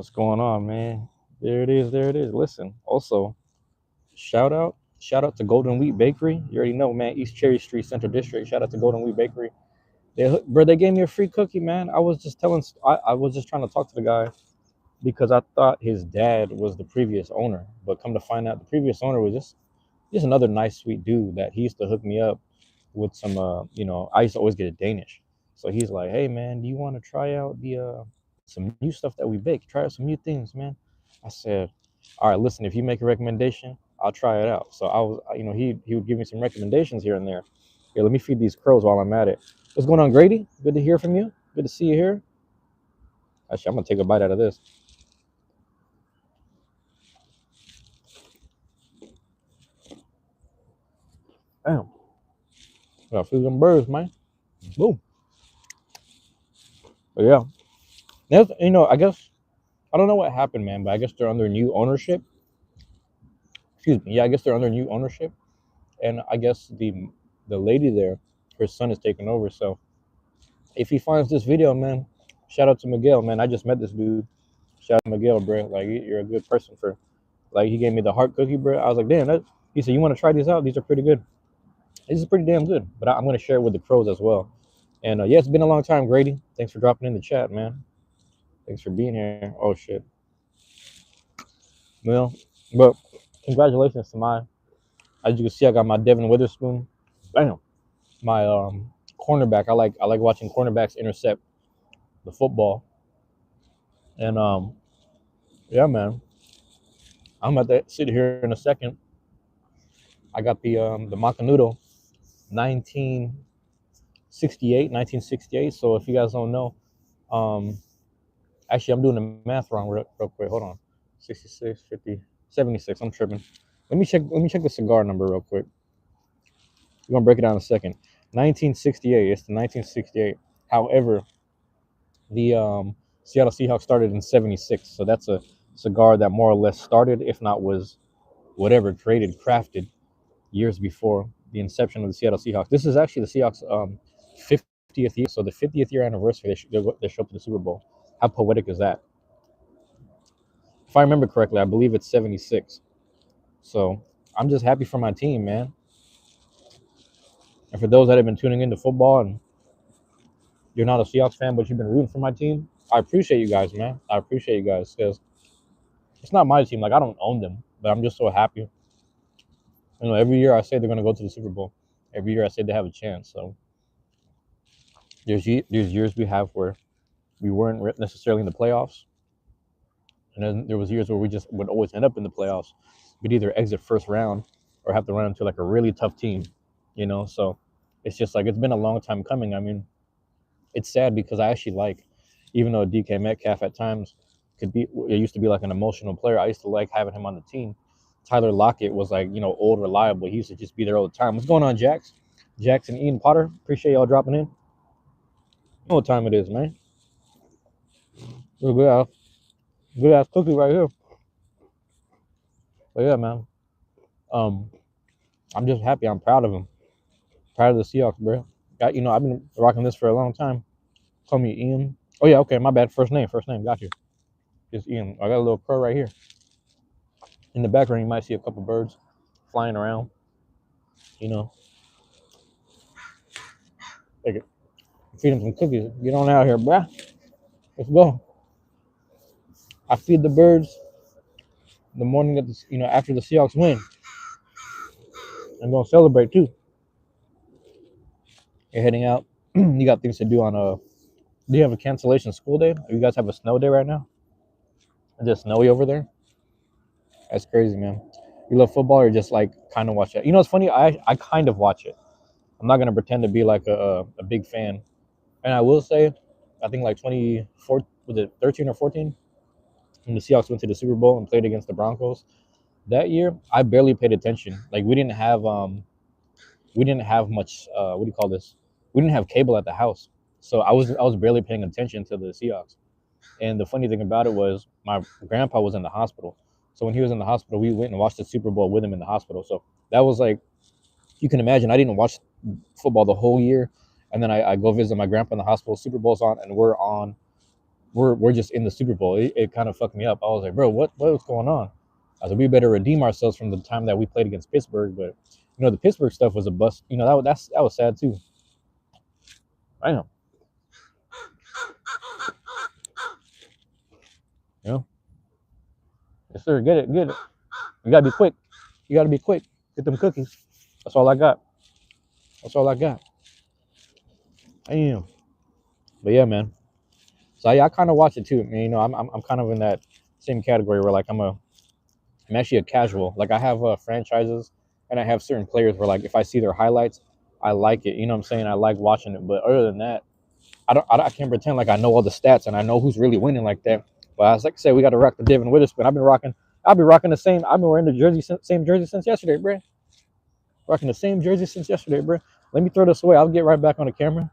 What's going on, man? There it is. There it is. Listen, also, shout out to Golden Wheat Bakery. You already know, man. East Cherry Street, Central District. Shout out to Golden Wheat Bakery. They gave me a free cookie, man. I was just trying to talk to the guy because I thought his dad was the previous owner, but come to find out, the previous owner was just another nice, sweet dude that he used to hook me up with some. I used to always get a Danish, so he's like, "Hey, man, do you want to try out the some new stuff that we bake? Try out some new things, man." I said, "All right, listen, if you make a recommendation, I'll try it out." So he would give me some recommendations here and there. Here, let me feed these crows while I'm at it. What's going on, Grady? Good to hear from you. Good to see you here. Actually, I'm gonna take a bite out of this. Damn, gotta feed them birds, man. Boom. But yeah, I guess I don't know what happened, man, but I guess they're under new ownership. Excuse me. Yeah, I guess they're under new ownership, and I guess the lady there, her son is taking over. So if he finds this video, man, shout out to Miguel, man. I just met this dude. Shout out to Miguel, bro. Like you're a good person for. Like he gave me the heart cookie, bro. I was like, damn. He said, you want to try these out? These are pretty good. This is pretty damn good. But I'm gonna share it with the crows as well. And yeah, it's been a long time, Grady. Thanks for dropping in the chat, man. Thanks for being here. Oh shit. Well, but congratulations to mine. As you can see, I got my Devin Witherspoon. Bam. My cornerback. I like watching cornerbacks intercept the football. And yeah, man. I'm at that sit here in a second. I got the Macanudo 1968. So if you guys don't know, um actually I'm doing the math wrong real quick. Hold on. 66, 50, 76. I'm tripping. Let me check the cigar number real quick. We're gonna break it down in a second. 1968. It's the 1968. However, the Seattle Seahawks started in 76. So that's a cigar that more or less started, if not was whatever, crafted years before the inception of the Seattle Seahawks. This is actually the Seahawks 50th year. So the 50th year anniversary, they show up to the Super Bowl. How poetic is that? If I remember correctly, I believe it's 76. So I'm just happy for my team, man. And for those that have been tuning into football and you're not a Seahawks fan, but you've been rooting for my team, I appreciate you guys, man. I appreciate you guys because it's not my team. Like, I don't own them, but I'm just so happy. Every year I say they're going to go to the Super Bowl. Every year I say they have a chance. So there's years we have where we weren't necessarily in the playoffs. And then there was years where we just would always end up in the playoffs. We'd either exit first round or have to run into like a really tough team, So it's just like, it's been a long time coming. I mean, it's sad because I actually even though DK Metcalf at times it used to be like an emotional player. I used to like having him on the team. Tyler Lockett was like, old, reliable. He used to just be there all the time. What's going on, Jax? Jax and Ian Potter. Appreciate y'all dropping in. You know what time it is, man. Good ass cookie right here. But yeah, man. I'm just happy. I'm proud of him. Proud of the Seahawks, bro. I've been rocking this for a long time. Call me Ian. Oh yeah, okay, my bad. First name. Got you. It's Ian. I got a little crow right here. In the background, you might see a couple birds flying around. Take it. Feed them some cookies. Get on out here, bruh. Let's go. I feed the birds the morning of after the Seahawks win. I'm gonna celebrate too. You're heading out. You got things to do on a. Do you have a cancellation school day? You guys have a snow day right now? Is it snowy over there? That's crazy, man. You love football or just like kind of watch it? It's funny. I kind of watch it. I'm not gonna pretend to be like a big fan. And I will say, I think like 24, was it 13 or 14, when the Seahawks went to the Super Bowl and played against the Broncos. That year, I barely paid attention. Like we didn't have much. What do you call this? We didn't have cable at the house, so I was barely paying attention to the Seahawks. And the funny thing about it was my grandpa was in the hospital. So when he was in the hospital, we went and watched the Super Bowl with him in the hospital. So that was like, you can imagine, I didn't watch football the whole year. And then I go visit my grandpa in the hospital. Super Bowl's on, and we're on we're just in the Super Bowl. It kind of fucked me up. I was like, bro, what's going on? I said we better redeem ourselves from the time that we played against Pittsburgh. But the Pittsburgh stuff was a bust. That was sad too. I know. You know. Yes, sir. Get it. Get it. You gotta be quick. You gotta be quick. Get them cookies. That's all I got. That's all I got. Damn. But yeah, man. So I kind of watch it too. I mean, I'm kind of in that same category where like I'm actually a casual. Like I have franchises and I have certain players where like if I see their highlights, I like it. You know what I'm saying? I like watching it. But other than that, I can't pretend like I know all the stats and I know who's really winning like that. But I was like I said, we got to rock the Devin Witherspoon. I've been rocking the same. I've been wearing the same jersey since yesterday, bro. Rocking the same jersey since yesterday, bro. Let me throw this away. I'll get right back on the camera.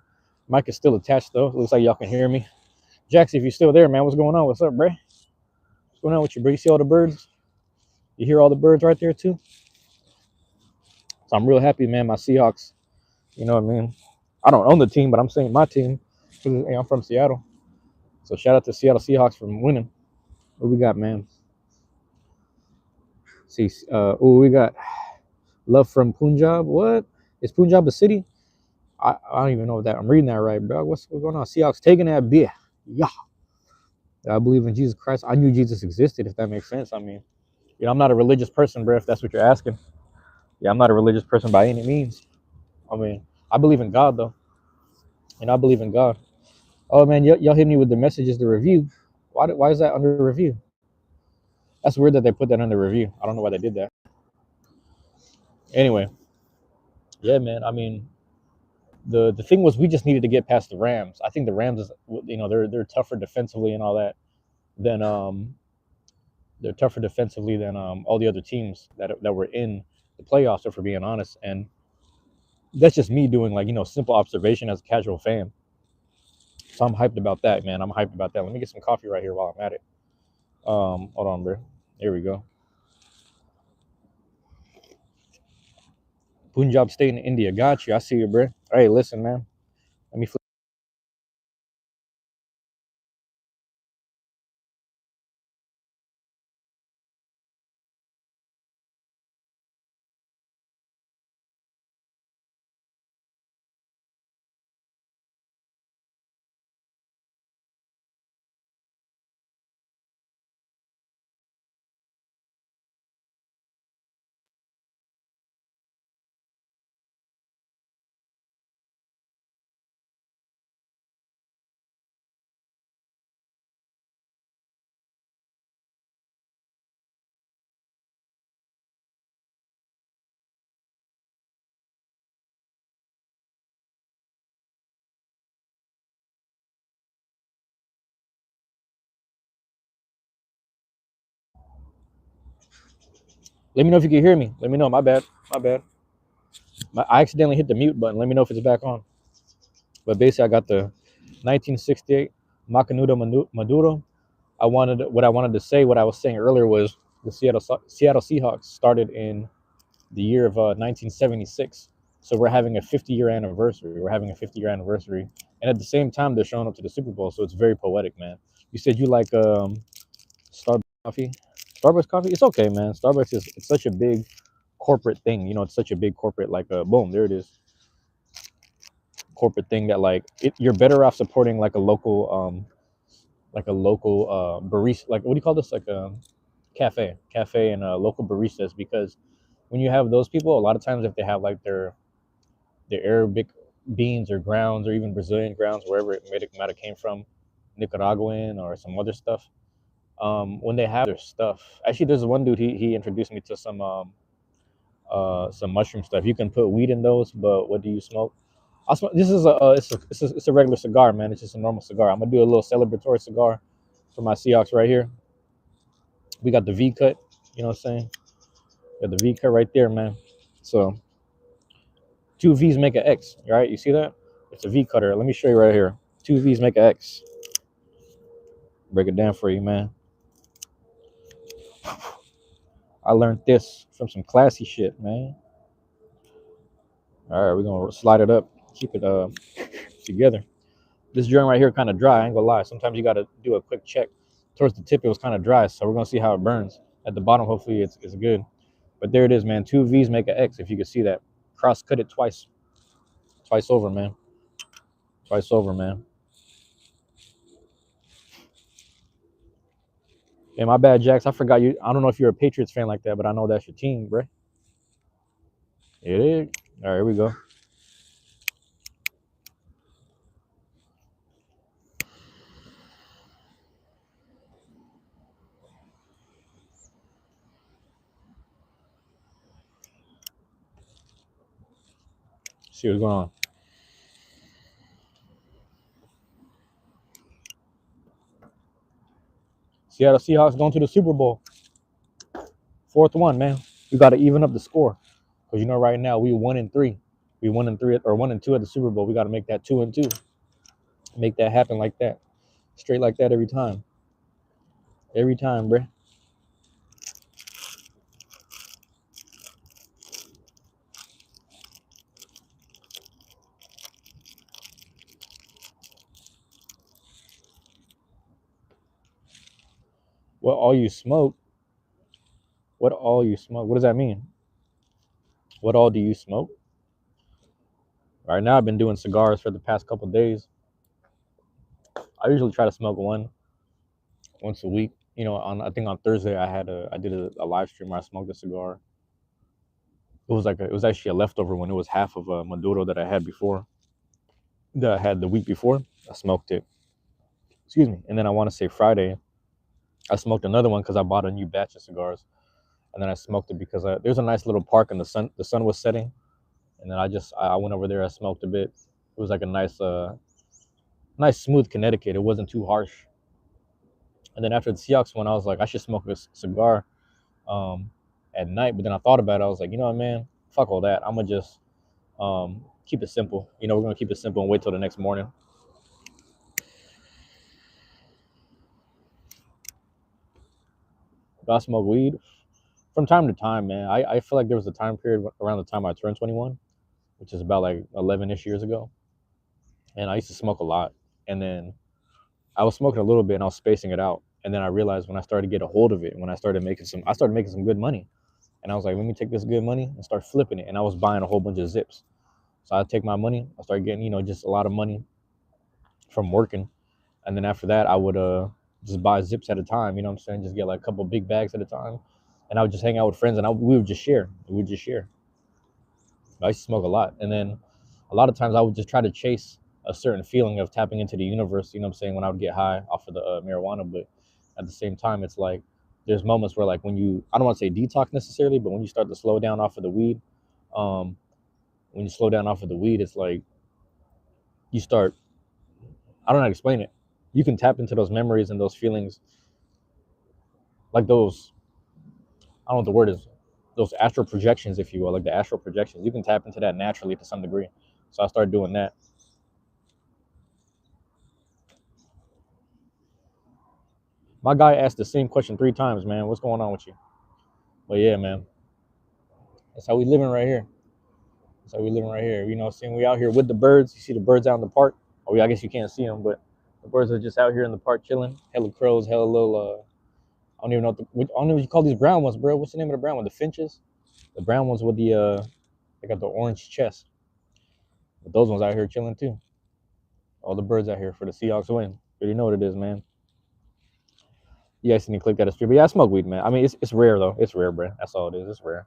Mic is still attached though. Looks like y'all can hear me. Jackson, if you're still there, man, what's going on? What's up, bro? What's going on with you, bro? You see all the birds? You hear all the birds right there too? So I'm real happy, man. My Seahawks, you know what I mean? I don't own the team, but I'm saying my team because I'm from Seattle. So shout out to Seattle Seahawks for winning. What we got, man? See, we got love from Punjab. What? Is Punjab a city? I don't even know if that I'm reading that right, bro. What's going on? Seahawks taking that beer. Yeah. I believe in Jesus Christ. I knew Jesus existed, if that makes sense. I mean, I'm not a religious person, bro, if that's what you're asking. Yeah, I'm not a religious person by any means. I mean, I believe in God, though. And I believe in God. Oh, man, y'all hit me with the messages, the review. Why is that under review? That's weird that they put that under review. I don't know why they did that. Anyway, yeah, man. I mean, the thing was we just needed to get past the Rams. I think the Rams is, they're tougher defensively and all that than they're tougher defensively than all the other teams that were in the playoffs, if we're being honest. And that's just me doing like simple observation as a casual fan. So I'm hyped about that, man. I'm hyped about that. Let me get some coffee right here while I'm at it. Hold on, bro. Here we go. Punjab State in India. Got you. I see you, bro. Hey, listen, man. Let me flip. Let me know if you can hear me. Let me know. My bad. My bad. I accidentally hit the mute button. Let me know if it's back on. But basically, I got the 1968 Macanudo Maduro. What I wanted to say. What I was saying earlier was the Seattle Seahawks started in the year of 1976. So we're having a 50-year anniversary. We're having a 50-year anniversary, and at the same time, they're showing up to the Super Bowl. So it's very poetic, man. You said you like Starbucks coffee. Starbucks coffee. It's okay, man. Starbucks it's such a big corporate thing. It's such a big corporate like boom. There it is. Corporate thing that you're better off supporting like a local barista. Like what do you call this? Like a cafe and local baristas because when you have those people, a lot of times if they have like their Arabic beans or grounds or even Brazilian grounds, wherever it might have came from, Nicaraguan or some other stuff. When they have their stuff, actually, there's one dude he introduced me to some mushroom stuff. You can put weed in those, but what do you smoke? I smoke. This is it's a regular cigar, man. It's just a normal cigar. I'm gonna do a little celebratory cigar for my Seahawks right here. We got the V cut. You know what I'm saying? Got the V cut right there, man. So two V's make an X, right? You see that? It's a V cutter. Let me show you right here. Two V's make an X. Break it down for you, man. I learned this from some classy shit, man. All right, we're gonna slide it up, keep it together. This joint right here kind of dry. I ain't gonna lie. Sometimes you gotta do a quick check. Towards the tip, it was kind of dry, so we're gonna see how it burns. At the bottom, hopefully it's good. But there it is, man. Two V's make an X. If you can see that, cross cut it twice, twice over, man. Twice over, man. Hey, my bad, Jax. I forgot you. I don't know if you're a Patriots fan like that, but I know that's your team, bro. It is. All right, here we go. See what's going on. Seattle Seahawks going to the Super Bowl. Fourth one, man. We got to even up the score because right now we 1-3. We 1-3 or 1-2 at the Super Bowl. We got to make that 2-2. Make that happen like that, straight like that every time. Every time, bruh. What all you smoke? What all you smoke? What does that mean? What all do you smoke? Right now, I've been doing cigars for the past couple of days. I usually try to smoke one once a week. I think on Thursday I did a live stream where I smoked a cigar. It was actually a leftover one. It was half of a Maduro that I had before. That I had the week before. I smoked it. Excuse me. And then I want to say Friday, I smoked another one because I bought a new batch of cigars. And then I smoked it because there's a nice little park and the sun was setting. And then I went over there. I smoked a bit. It was like a nice smooth Connecticut. It wasn't too harsh. And then after the Seahawks one, I was like, I should smoke a cigar at night. But then I thought about it. I was like, you know what, man, fuck all that. I'm gonna just keep it simple. We're gonna keep it simple and wait till the next morning. Do I smoke weed? From time to time, man. I feel like there was a time period around the time I turned 21, which is about like 11-ish years ago. And I used to smoke a lot. And then I was smoking a little bit and I was spacing it out. And then I realized when I started to get a hold of it, when I started making some good money. And I was like, let me take this good money and start flipping it. And I was buying a whole bunch of zips. So I take my money, I started getting, just a lot of money from working. And then after that, I would just buy zips at a time, you know what I'm saying? Just get like a couple big bags at a time. And I would just hang out with friends and we would just share. We would just share. I used to smoke a lot. And then a lot of times I would just try to chase a certain feeling of tapping into the universe, you know what I'm saying, when I would get high off of the marijuana. But at the same time, it's like there's moments where like I don't want to say detox necessarily, but when you start to slow down off of the weed, it's like you start, I don't know how to explain it. You can tap into those memories and those feelings, like those, I don't know what the word is, those astral projections, if you will, like the astral projections. You can tap into that naturally to some degree. So I started doing that. My guy asked the same question 3 times, man. What's going on with you? But yeah, man. That's how we living right here. That's how we living right here. Seeing we out here with the birds. You see the birds out in the park. Oh, yeah, I guess you can't see them, but the birds are just out here in the park chilling. Hella crows, hella little, I don't even know I don't know what you call these brown ones, bro. What's the name of the brown one? The finches? The brown ones with they got the orange chest. But those ones out here chilling too. All the birds out here for the Seahawks win. You already know what it is, man. You guys need to click that stream. But yeah, I smoke weed, man. I mean, it's rare though. It's rare, bro. That's all it is. It's rare.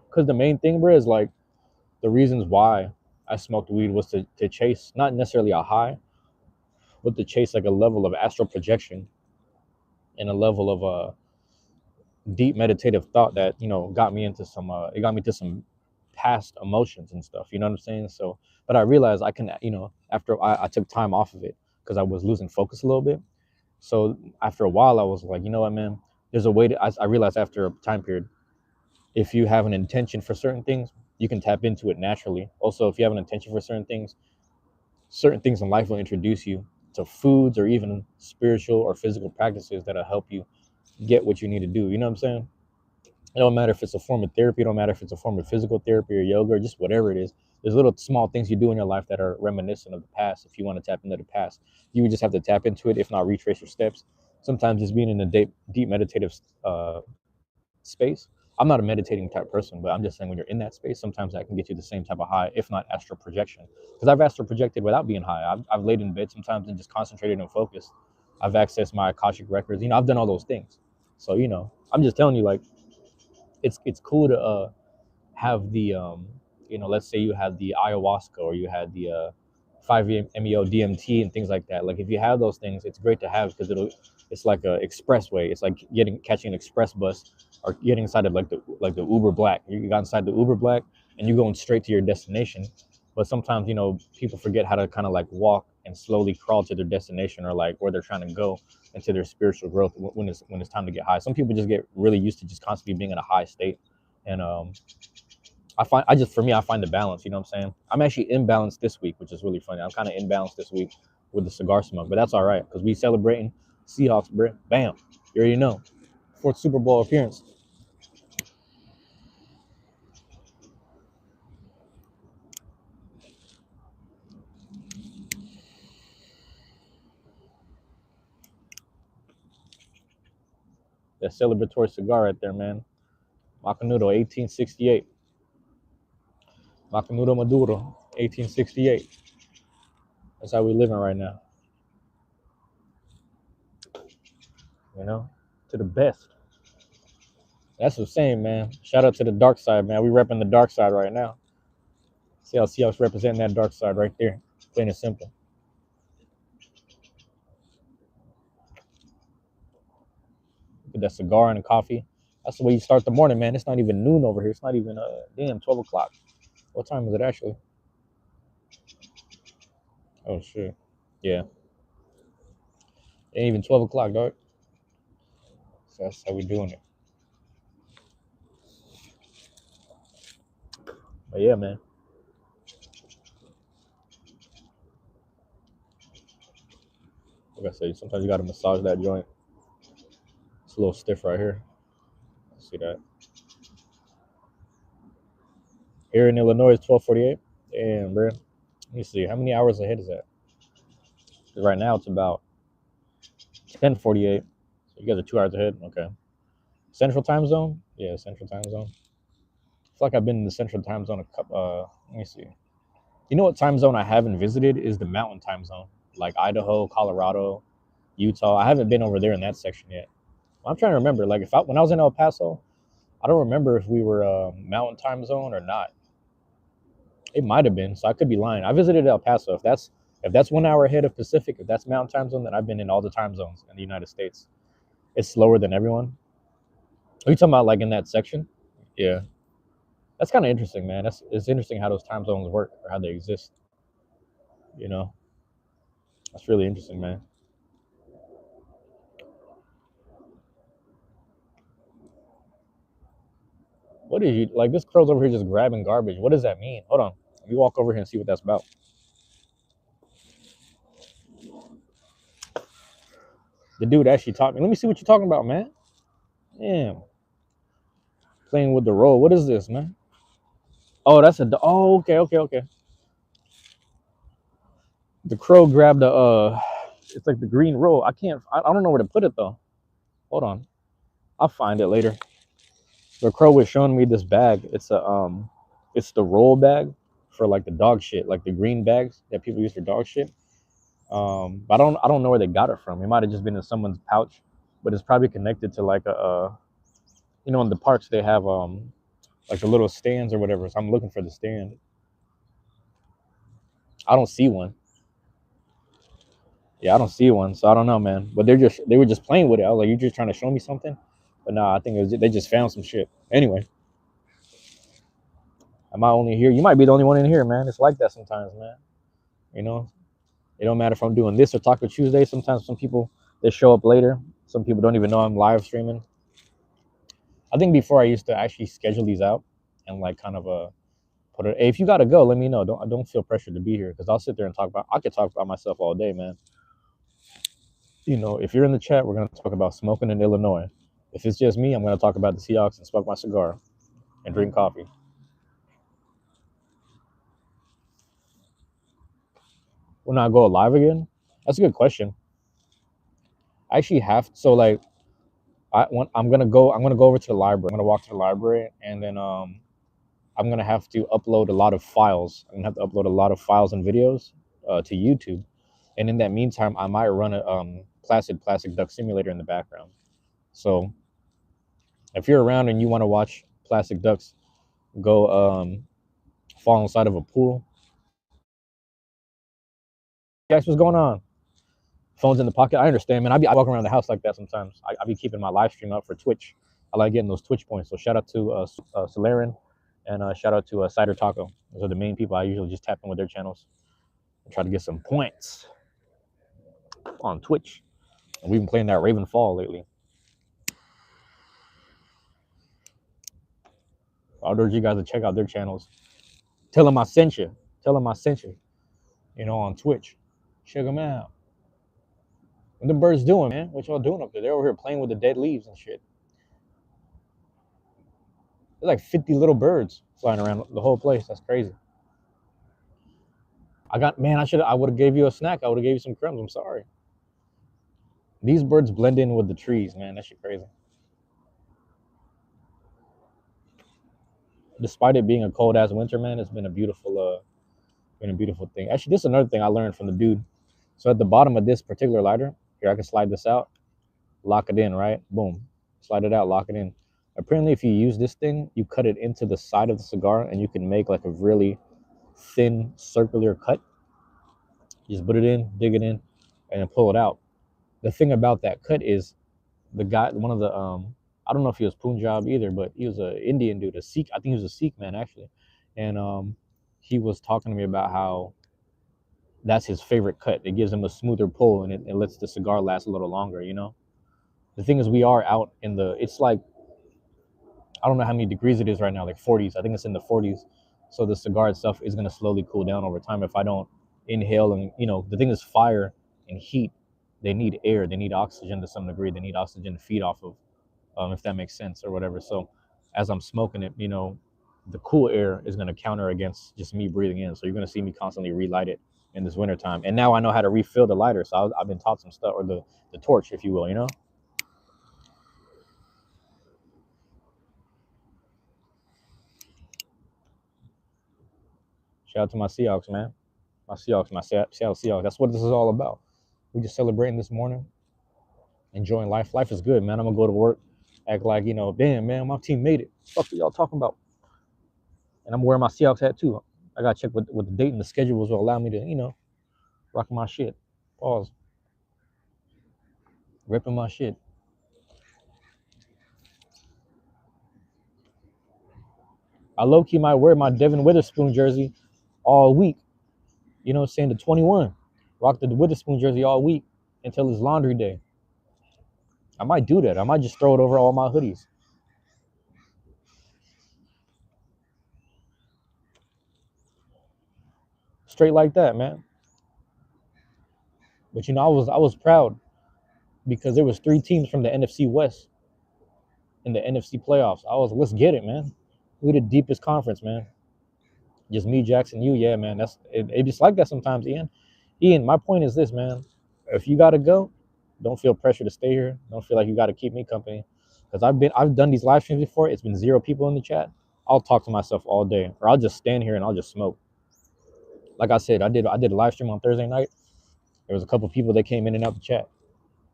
Because the main thing, bro, is like the reasons why I smoked weed was to chase not necessarily a high, but to chase like a level of astral projection and a level of deep meditative thought that got me into some past emotions and stuff. You know what I'm saying? So, but I realized I can, after I took time off of it because I was losing focus a little bit. So after a while, I was like, you know what, man? There's a way to. I realized after a time period, if you have an intention for certain things, you can tap into it naturally. Also, if you have an intention for certain things in life will introduce you to foods or even spiritual or physical practices that'll help you get what you need to do. You know what I'm saying? It don't matter if it's a form of therapy. It don't matter if it's a form of physical therapy or yoga or just whatever it is. There's little small things you do in your life that are reminiscent of the past. If you want to tap into the past, you would just have to tap into it. If not, retrace your steps. Sometimes just being in a deep meditative space. I'm not a meditating type person, but I'm just saying when you're in that space, sometimes that can get you the same type of high, if not astral projection. Because I've astral projected without being high. I've laid in bed sometimes and just concentrated and focused. I've accessed my Akashic records. I've done all those things. So I'm just telling you, like, it's cool to have the let's say you had the ayahuasca or you had the 5-meo DMT and things like that. Like if you have those things, it's great to have because it's like a expressway. It's like catching an express bus or getting inside of like the Uber Black. You got inside the Uber Black and you're going straight to your destination. But sometimes people forget how to kind of like walk and slowly crawl to their destination or like where they're trying to go into their spiritual growth when it's time to get high. Some people just get really used to just constantly being in a high state. And for me, I find the balance. You know what I'm saying? I'm actually imbalanced this week, which is really funny. I'm kind of imbalanced this week with the cigar smoke, but that's all right because we celebrating Seahawks, bro. Bam, you already know. Fourth Super Bowl appearance. That celebratory cigar right there, man. Macanudo, 1868. Macanudo Maduro, 1868. That's how we living right now. To the best. That's what I'm saying, man. Shout out to the dark side, man. We repping the dark side right now. See how Seahawks representing that dark side right there. Plain and simple. With that cigar and the coffee. That's the way you start the morning, man. It's not even noon over here. It's not even 12 o'clock. What time is it actually? Oh shit. Yeah. It ain't even 12 o'clock, dog. So that's how we doing it. But yeah, man. Like I said, sometimes you gotta massage that joint. It's a little stiff right here. See that? Here in Illinois, it's 12:48. Damn, bro. Let me see. How many hours ahead is that? Right now, it's about 10:48. So you guys are 2 hours ahead. Okay. Central time zone? Yeah, Central time zone. I feel like I've been in the Central time zone a couple. Let me see. You know what time zone I haven't visited is the Mountain time zone, like Idaho, Colorado, Utah. I haven't been over there in that section yet. I'm trying to remember. Like when I was in El Paso, I don't remember if we were Mountain time zone or not. It might have been, so I could be lying. I visited El Paso. If that's 1 hour ahead of Pacific, if that's Mountain time zone, then I've been in all the time zones in the United States. It's slower than everyone. Are you talking about like in that section? Yeah, that's kind of interesting, man. It's interesting how those time zones work or how they exist. You know, that's really interesting, man. What is you like? This crow's over here just grabbing garbage. What does that mean? Hold on. Let me walk over here and see what that's about. The dude actually taught me. Let me see what you're talking about, man. Damn. Playing with the roll. What is this, man? Oh, that's a. Oh, okay, okay, okay. The crow grabbed the. It's like the green roll. I can't. I don't know where to put it though. Hold on. I'll find it later. The crow was showing me this bag. It's the roll bag for like the dog shit, like the green bags that people use for dog shit. But I don't know where they got it from. It might have just been in someone's pouch, but it's probably connected to like in the parks they have like the little stands or whatever. So I'm looking for the stand. I don't see one. Yeah, I don't see one. So I don't know, man. But they were just playing with it. I was like, you just trying to show me something? But nah, I think they just found some shit. Anyway, am I only here? You might be the only one in here, man. It's like that sometimes, man. You know, it don't matter if I'm doing this or Taco Tuesday. Sometimes some people they show up later. Some people don't even know I'm live streaming. I think before I used to actually schedule these out and like kind of put it. Hey, if you gotta go, let me know. Don't feel pressured to be here because I'll sit there and I could talk about myself all day, man. If you're in the chat, we're gonna talk about smoking in Illinois. If it's just me, I'm gonna talk about the Seahawks and smoke my cigar and drink coffee. When I go live again, that's a good question. I actually have so like I'm gonna go over to the library. I'm gonna walk to the library and then I'm gonna have to upload a lot of files. I'm gonna have to upload a lot of files and videos to YouTube. And in that meantime, I might run a Plastic Duck Simulator in the background. So if you're around and you want to watch plastic ducks go fall inside of a pool, guys, what's going on? Phone's in the pocket. I understand, man. I walk around the house like that sometimes. I be keeping my live stream up for Twitch. I like getting those Twitch points. So shout out to Celebratory and shout out to Cider Taco. Those are the main people I usually just tap in with their channels and try to get some points on Twitch. And we've been playing that Raven Fall lately. I urge you guys to check out their channels. Tell them I sent you. Tell them I sent you. You know, on Twitch. Check them out. What the birds doing, man? What y'all doing up there? They're over here playing with the dead leaves and shit. There's like 50 little birds flying around the whole place. That's crazy. I would have gave you a snack. I would have gave you some crumbs. I'm sorry. These birds blend in with the trees, man. That shit crazy. Despite it being a cold ass winter, man, it's been a beautiful thing. Actually, this is another thing I learned from the dude. So at the bottom of this particular lighter, here I can slide this out, lock it in, right? Boom. Slide it out, lock it in. Apparently, if you use this thing, you cut it into the side of the cigar and you can make like a really thin circular cut. You just put it in, dig it in, and then pull it out. The thing about that cut is the guy, one of the I don't know if he was Punjab either, but he was an Indian dude, a Sikh. I think he was a Sikh man actually, and he was talking to me about how that's his favorite cut. It gives him a smoother pull and it lets the cigar last a little longer. You know, the thing is we are out in the. It's like I don't know how many degrees it is right now, like 40s. I think it's in the 40s. So the cigar itself is gonna slowly cool down over time if I don't inhale. And you know, the thing is fire and heat. They need air. They need oxygen to some degree. They need oxygen to feed off of. If that makes sense or whatever. So as I'm smoking it, you know, the cool air is going to counter against just me breathing in. So you're going to see me constantly relight it in this winter time. And now I know how to refill the lighter. So I've been taught some stuff, or the torch, if you will, you know? Shout out to my Seahawks, man. My Seahawks, my Seattle Seahawks. That's what this is all about. We just celebrating this morning, enjoying life. Life is good, man. I'm going to go to work, act like, you know, damn, man, my team made it. What the fuck are y'all talking about? And I'm wearing my Seahawks hat too. I got to check what the date and the schedules will allow me to, you know, rock my shit. Pause. Ripping my shit. I low-key might wear my Devin Witherspoon jersey all week. You know what I'm saying? The 21. Rock the Witherspoon jersey all week until it's laundry day. I might do that. I might just throw it over all my hoodies. Straight like that, man. But you know, I was proud because there was 3 teams from the NFC West in the NFC playoffs. I was, let's get it, man. We the deepest conference, man. Just me, Jackson, you, yeah, man. That's it. It's like that sometimes, Ian. Ian, my point is this, man. If you gotta go, don't feel pressure to stay here. Don't feel like you gotta keep me company. Because I've done these live streams before. It's been 0 people in the chat. I'll talk to myself all day, or I'll just stand here and I'll just smoke. Like I said, I did a live stream on Thursday night. There was a couple people that came in and out the chat,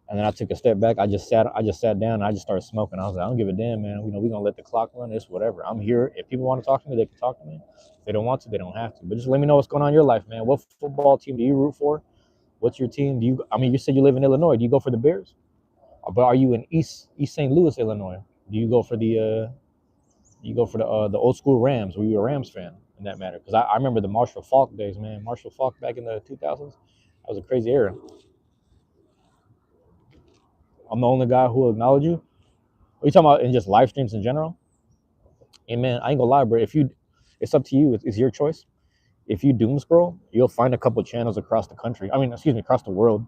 and then I took a step back. I just sat down and I just started smoking. I was like, I don't give a damn, man. You know, we're gonna let the clock run. It's whatever. I'm here. If people want to talk to me, they can talk to me. If they don't want to, they don't have to. But just let me know what's going on in your life, man. What football team do you root for? What's your team? You said you live in Illinois. Do you go for the Bears? But are you in East St. Louis, Illinois? Do you go for the old school Rams? Were you a Rams fan in that matter? Because I remember the Marshall Faulk days, man. Marshall Faulk back in the 2000s. That was a crazy era. I'm the only guy who will acknowledge you. Are you talking about in just live streams in general? And man, I ain't gonna lie, bro. It's up to you. It's your choice. If you doom scroll, you'll find a couple channels across the country. Across the world,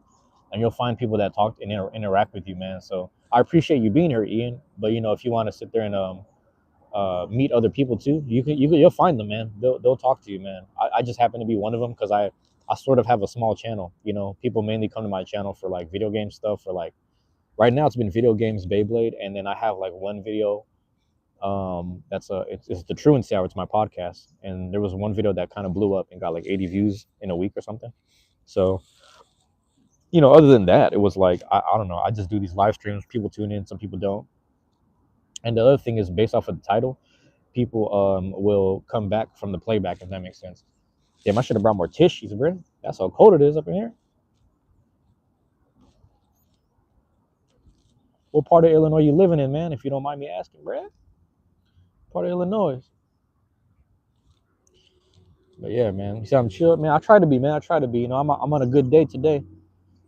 and you'll find people that talk and interact with you, man. So I appreciate you being here, Ian. But if you want to sit there and meet other people too, you'll find them, man. They'll talk to you, man. I just happen to be one of them because I sort of have a small channel. People mainly come to my channel for like video game stuff, or like right now it's been video games, Beyblade, and then I have like one video. It's the Truant Hour. It's my podcast, and there was one video that kind of blew up and got like 80 views in a week or something. So other than that, it was like I don't know. I just do these live streams. People tune in, some people don't. And the other thing is, based off of the title, people will come back from the playback, if that makes sense. Damn, I should have brought more tissues, bro. That's how cold it is up in here. What part of Illinois you living in, man? If you don't mind me asking, bro. Part of Illinois. But yeah, man. You see, I'm chill, man. I try to be, man. I try to be. I'm on a good day today.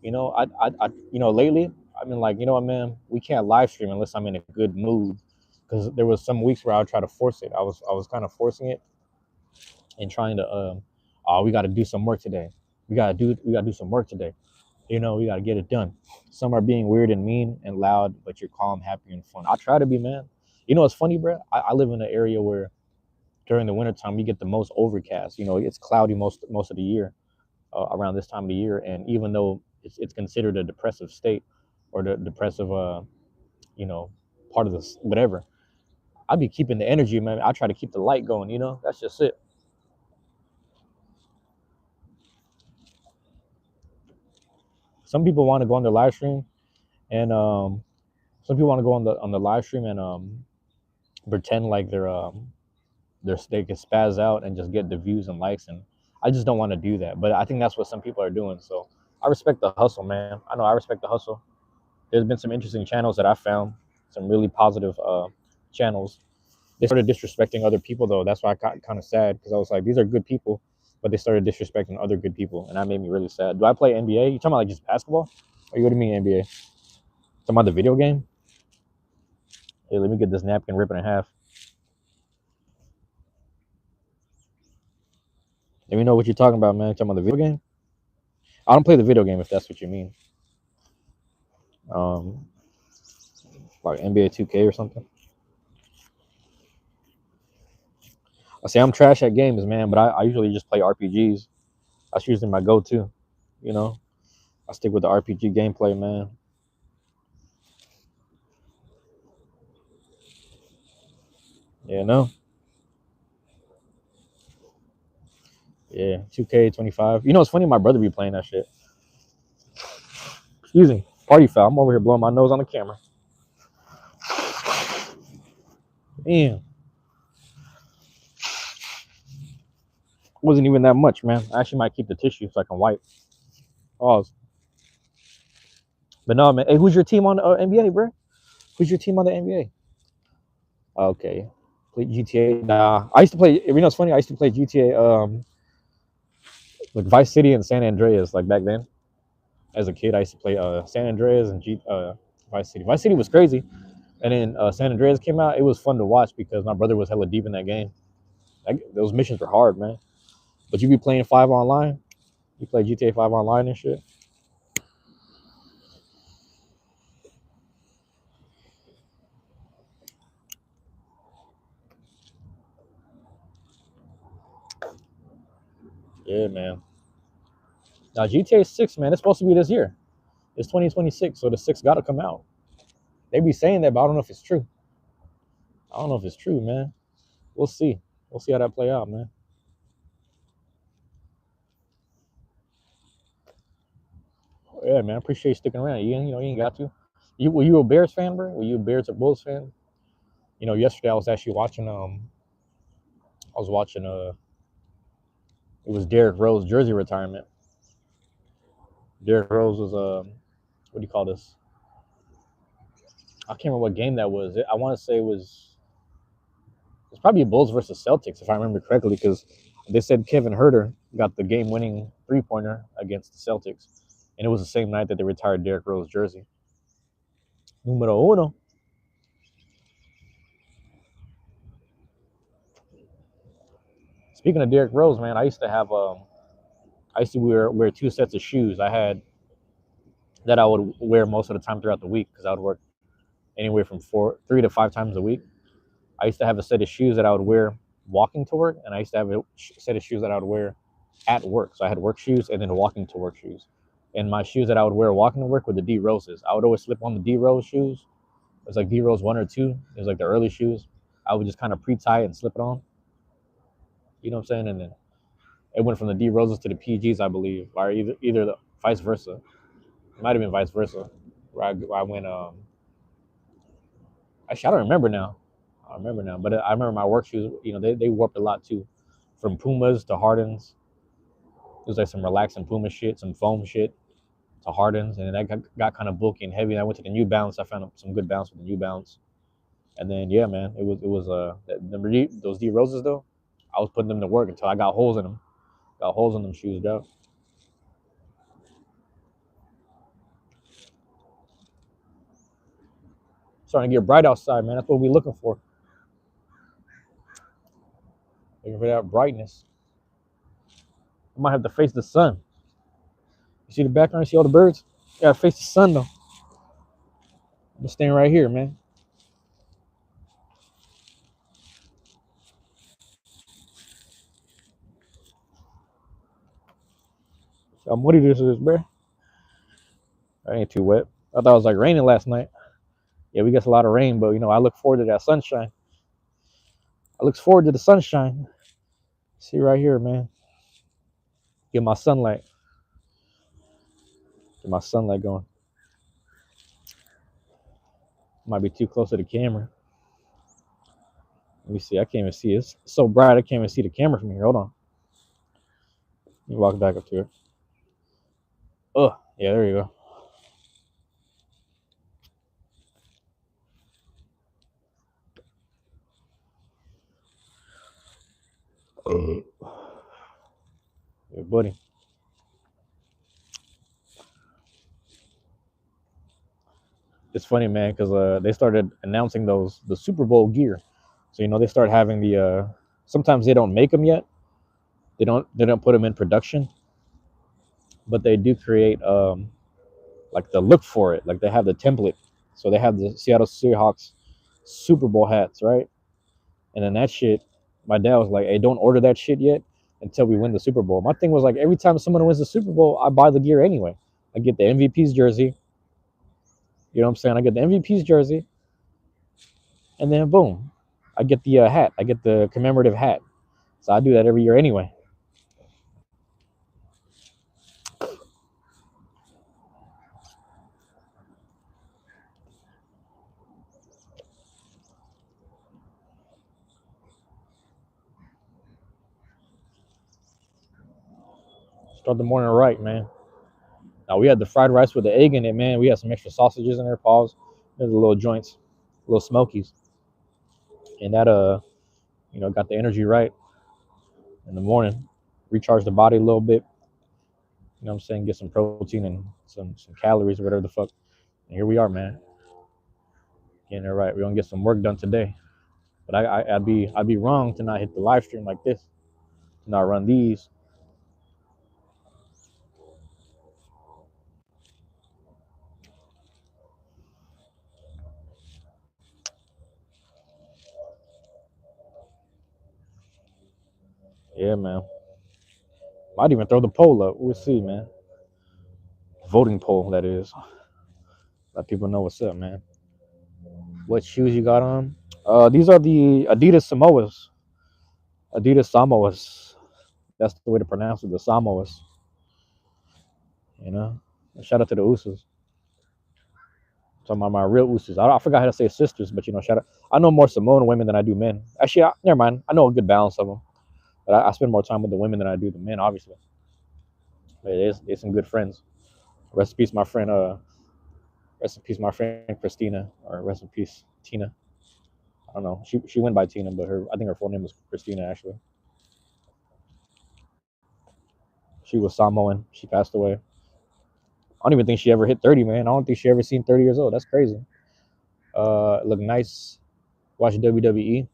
Lately, I've been like, you know what, man, we can't live stream unless I'm in a good mood. Because there was some weeks where I would try to force it. I was kind of forcing it and trying to, we got to do some work today. We got to do some work today. We got to get it done. Some are being weird and mean and loud, but you're calm, happy, and fun. I try to be, man. It's funny, bro. I live in an area where during the wintertime, you get the most overcast. It's cloudy most of the year around this time of the year. And even though it's considered a depressive state or the depressive, part of this, whatever, I be keeping the energy, man. I try to keep the light going, that's just it. Some people want to go on the live stream and some people want to go on the live stream and pretend like they can spaz out and just get the views and likes, and I just don't want to do that. But I think that's what some people are doing. So I respect the hustle, man. I respect the hustle. There's been some interesting channels that I found, some really positive channels. They started disrespecting other people, though. That's why I got kind of sad, because I was like, these are good people, but they started disrespecting other good people, and that made me really sad. Do I play NBA? You talking about like just basketball? Or what do you mean NBA? Talking about the video game? Hey, let me get this napkin, rip it in half. Let me know what you're talking about, man. Talking about the video game? I don't play the video game, if that's what you mean. Like NBA 2K or something. I say I'm trash at games, man, but I usually just play RPGs. That's usually my go-to. I stick with the RPG gameplay, man. Yeah, no. Yeah, 2K25. It's funny, my brother be playing that shit. Excuse me. Party foul. I'm over here blowing my nose on the camera. Damn. Wasn't even that much, man. I actually might keep the tissue so I can wipe. Oh. But no, man. Hey, who's your team on the NBA, bro? Who's your team on the NBA? Okay. Play GTA. Nah. I used to play, it's funny, I used to play GTA like Vice City and San Andreas, like back then. As a kid, I used to play San Andreas and Vice City. Vice City was crazy. And then San Andreas came out. It was fun to watch because my brother was hella deep in that game. Those missions were hard, man. But you be playing 5 online? You play GTA 5 online and shit? Yeah, man. Now, GTA 6, man, it's supposed to be this year. It's 2026, so the 6 got to come out. They be saying that, but I don't know if it's true. I don't know if it's true, man. We'll see. We'll see how that play out, man. Yeah, man. I appreciate you sticking around. You ain't got to. Were you a Bears fan, bro? Were you a Bears or Bulls fan? Yesterday I was actually watching. It was Derrick Rose jersey retirement. Derrick Rose was what do you call this? I can't remember what game that was. I want to say it's probably Bulls versus Celtics, if I remember correctly, because they said Kevin Huerter got the game-winning three-pointer against the Celtics, and it was the same night that they retired Derrick Rose jersey. Numero uno. Speaking of Derrick Rose, man, I used to wear 2 sets of shoes. I had that I would wear most of the time throughout the week because I would work anywhere from 3 to 5 times a week. I used to have a set of shoes that I would wear walking to work, and I used to have a set of shoes that I would wear at work. So I had work shoes and then walking to work shoes. And my shoes that I would wear walking to work were the D Roses. I would always slip on the D Rose shoes. It was like D Rose 1 or 2. It was like the early shoes. I would just kind of pre-tie it and slip it on. You know what I'm saying? And then it went from the D Roses to the PGs, I believe, or either the vice versa. It might have been vice versa. Where I went. Actually, I don't remember now. But I remember my work shoes. You know, they warped a lot too, from Pumas to Hardens. It was like some relaxing Puma shit, some foam shit to Hardens, and then that got kind of bulky and heavy. And I went to the New Balance. I found some good balance with the New Balance, and then yeah, man, it was those D Roses though. I was putting them to work until I got holes in them. Got holes in them shoes, though. Starting to get bright outside, man. That's what we're looking for. Looking for that brightness. I might have to face the sun. You see the background? You see all the birds? You gotta face the sun, though. I'm staying right here, man. How muddy this is, bro. That ain't too wet. I thought it was like raining last night. Yeah, we get a lot of rain, but you know, I look forward to that sunshine. I look forward to the sunshine. See right here, man. Get my sunlight. Get my sunlight going. Might be too close to the camera. Let me see. I can't even see. It's so bright. I can't even see the camera from here. Hold on. Let me walk back up to it. Oh, yeah, there you go. Yeah, buddy. It's funny, man, because they started announcing the Super Bowl gear. So you know they start having the. Sometimes they don't make them yet. They don't put them in production, but they do create like the look for it. Like they have the template. So they have the Seattle Seahawks Super Bowl hats, right? And then that shit, my dad was like, "Hey, don't order that shit yet until we win the Super Bowl." My thing was like, every time someone wins the Super Bowl, I buy the gear anyway. I get the MVP's jersey. You know what I'm saying? I get the MVP's jersey, and then boom, I get the hat. I get the commemorative hat. So I do that every year anyway. Start the morning right, man. Now we had the fried rice with the egg in it, man. We had some extra sausages in there, paws. There's the little joints, little smokies, and that you know, got the energy right in the morning. Recharge the body a little bit. You know what I'm saying? Get some protein and some calories or whatever the fuck. And here we are, man. Getting it right. We're gonna get some work done today. But I'd be wrong to not hit the live stream like this, to not run these. Yeah, man. Might even throw the poll up. We'll see, man. Voting poll, that is. Let people know what's up, man. What shoes you got on? These are the Adidas Samoas. Adidas Samoas. That's the way to pronounce it, the Samoas. You know? Shout out to the Usos. Talking about my real Usos. I forgot how to say sisters, but you know, shout out. I know more Samoan women than I do men. Actually, never mind. I know a good balance of them. But I spend more time with the women than I do the men, obviously. But there's some good friends. Rest in peace, my friend. Rest in peace, my friend Christina, or rest in peace, Tina. I don't know. She went by Tina, but I think her full name was Christina. Actually, she was Samoan. She passed away. I don't even think she ever hit 30, man. I don't think she ever seen 30 years old. That's crazy. Look nice. Watch WWE.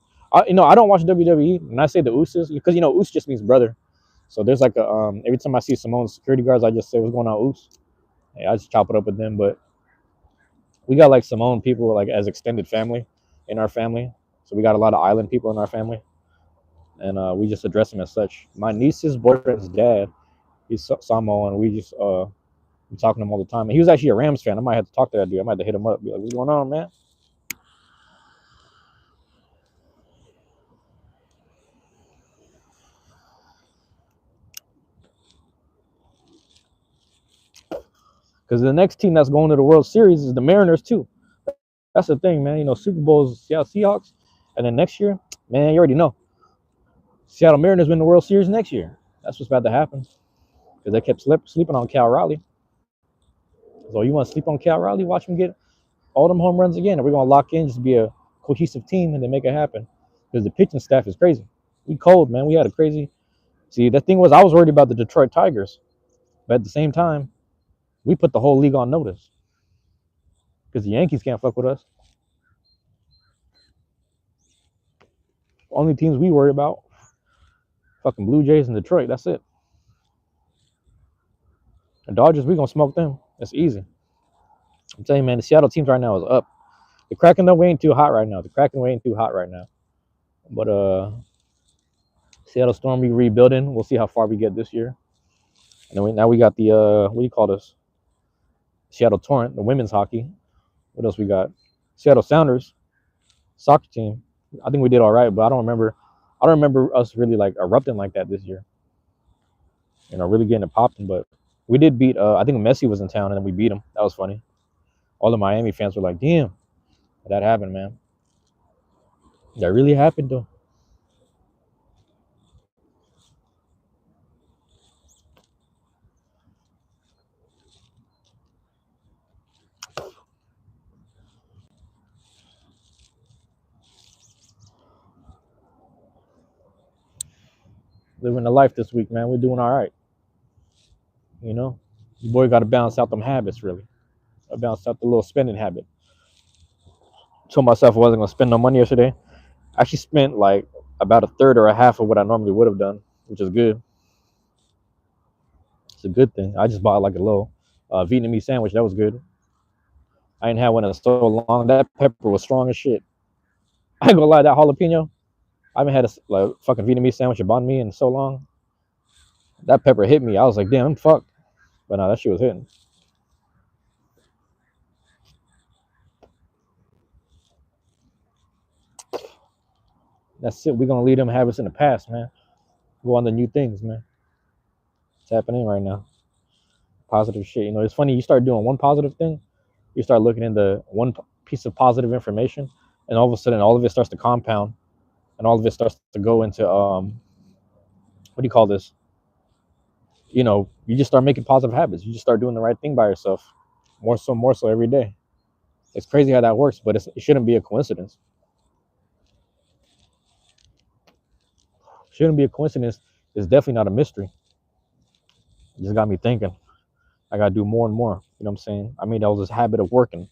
You know, I don't watch WWE. When I say the Usos, because you know, Us just means brother. So there's like a every time I see Samoan security guards, I just say, "What's going on, Us?" Hey, I just chop it up with them. But We got like Samoan people like as extended family in our family, so we got a lot of island people in our family, and we just address them as such. My niece's boyfriend's dad, he's Samoan. We just we talking to him all the time. And he was actually a Rams fan. I might have to talk to that dude. I might have to hit him up. Be like, what's going on, man? Because the next team that's going to the World Series is the Mariners too. That's the thing, man. You know, Super Bowl's Seattle Seahawks, and then next year, man, you already know, Seattle Mariners win the World Series next year. That's what's about to happen because they kept sleeping on Cal Raleigh. So you want to sleep on Cal Raleigh? Watch him get all them home runs again, and we're gonna lock in, just be a cohesive team, and then make it happen. Because the pitching staff is crazy. We cold, man. We had a crazy. See, the thing was, I was worried about the Detroit Tigers, but at the same time, we put the whole league on notice because the Yankees can't fuck with us. Only teams we worry about, fucking Blue Jays and Detroit. That's it. The Dodgers, we gonna smoke them. It's easy. I'm telling you, man, the Seattle teams right now is up. The Kraken though, we ain't too hot right now. But Seattle Storm, we rebuilding. We'll see how far we get this year. And then now we got the what do you call this? Seattle Torrent, the women's hockey. What else we got? Seattle Sounders, soccer team. I think we did all right, but I don't remember us really like erupting like that this year. You know, really getting it popping. But we did beat. I think Messi was in town, and then we beat him. That was funny. All the Miami fans were like, "Damn, that happened, man. That really happened, though." Living the life this week, man. We're doing all right. You know, your boy got to balance out them habits, really. I balanced out the little spending habit. Told myself I wasn't gonna spend no money yesterday. I actually spent like about a third or a half of what I normally would have done, which is good. It's a good thing. I just bought like a little Vietnamese sandwich. That was good. I ain't had one in so long. That pepper was strong as shit. I ain't gonna lie, that jalapeno. I haven't had a like, fucking Vietnamese sandwich at banh mi in so long. That pepper hit me. I was like, damn, I'm fucked. But no, that shit was hitting. That's it. We're gonna leave them habits in the past, man. Go on to new things, man. It's happening right now. Positive shit. You know, it's funny. You start doing one positive thing, you start looking into one piece of positive information, and all of a sudden, all of it starts to compound, and all of it starts to go into what do you call this? You know, you just start making positive habits. You just start doing the right thing by yourself, more so every day. It's crazy how that works, but it shouldn't be a coincidence. Shouldn't be a coincidence. It's definitely not a mystery. It just got me thinking. I gotta do more and more. You know what I'm saying? I mean, that was this habit of working,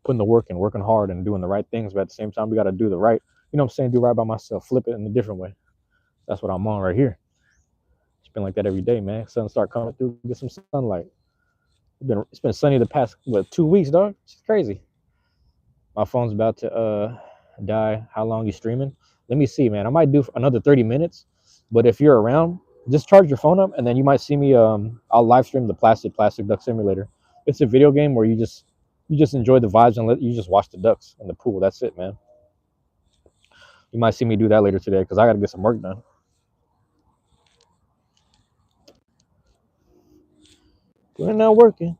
putting the work in, working hard, and doing the right things. But at the same time, we gotta do the right. You know what I'm saying? Do right by myself. Flip it in a different way. That's what I'm on right here. It's been like that every day, man. Sun start coming through, get some sunlight. It's been sunny the past 2 weeks, dog. It's crazy. My phone's about to die. How long you streaming? Let me see, man. I might do another 30 minutes, but if you're around, just charge your phone up, and then you might see me. I'll live stream the Plastic Duck Simulator. It's a video game where you just enjoy the vibes and you just watch the ducks in the pool. That's it, man. You might see me do that later today because I got to get some work done. We're not working.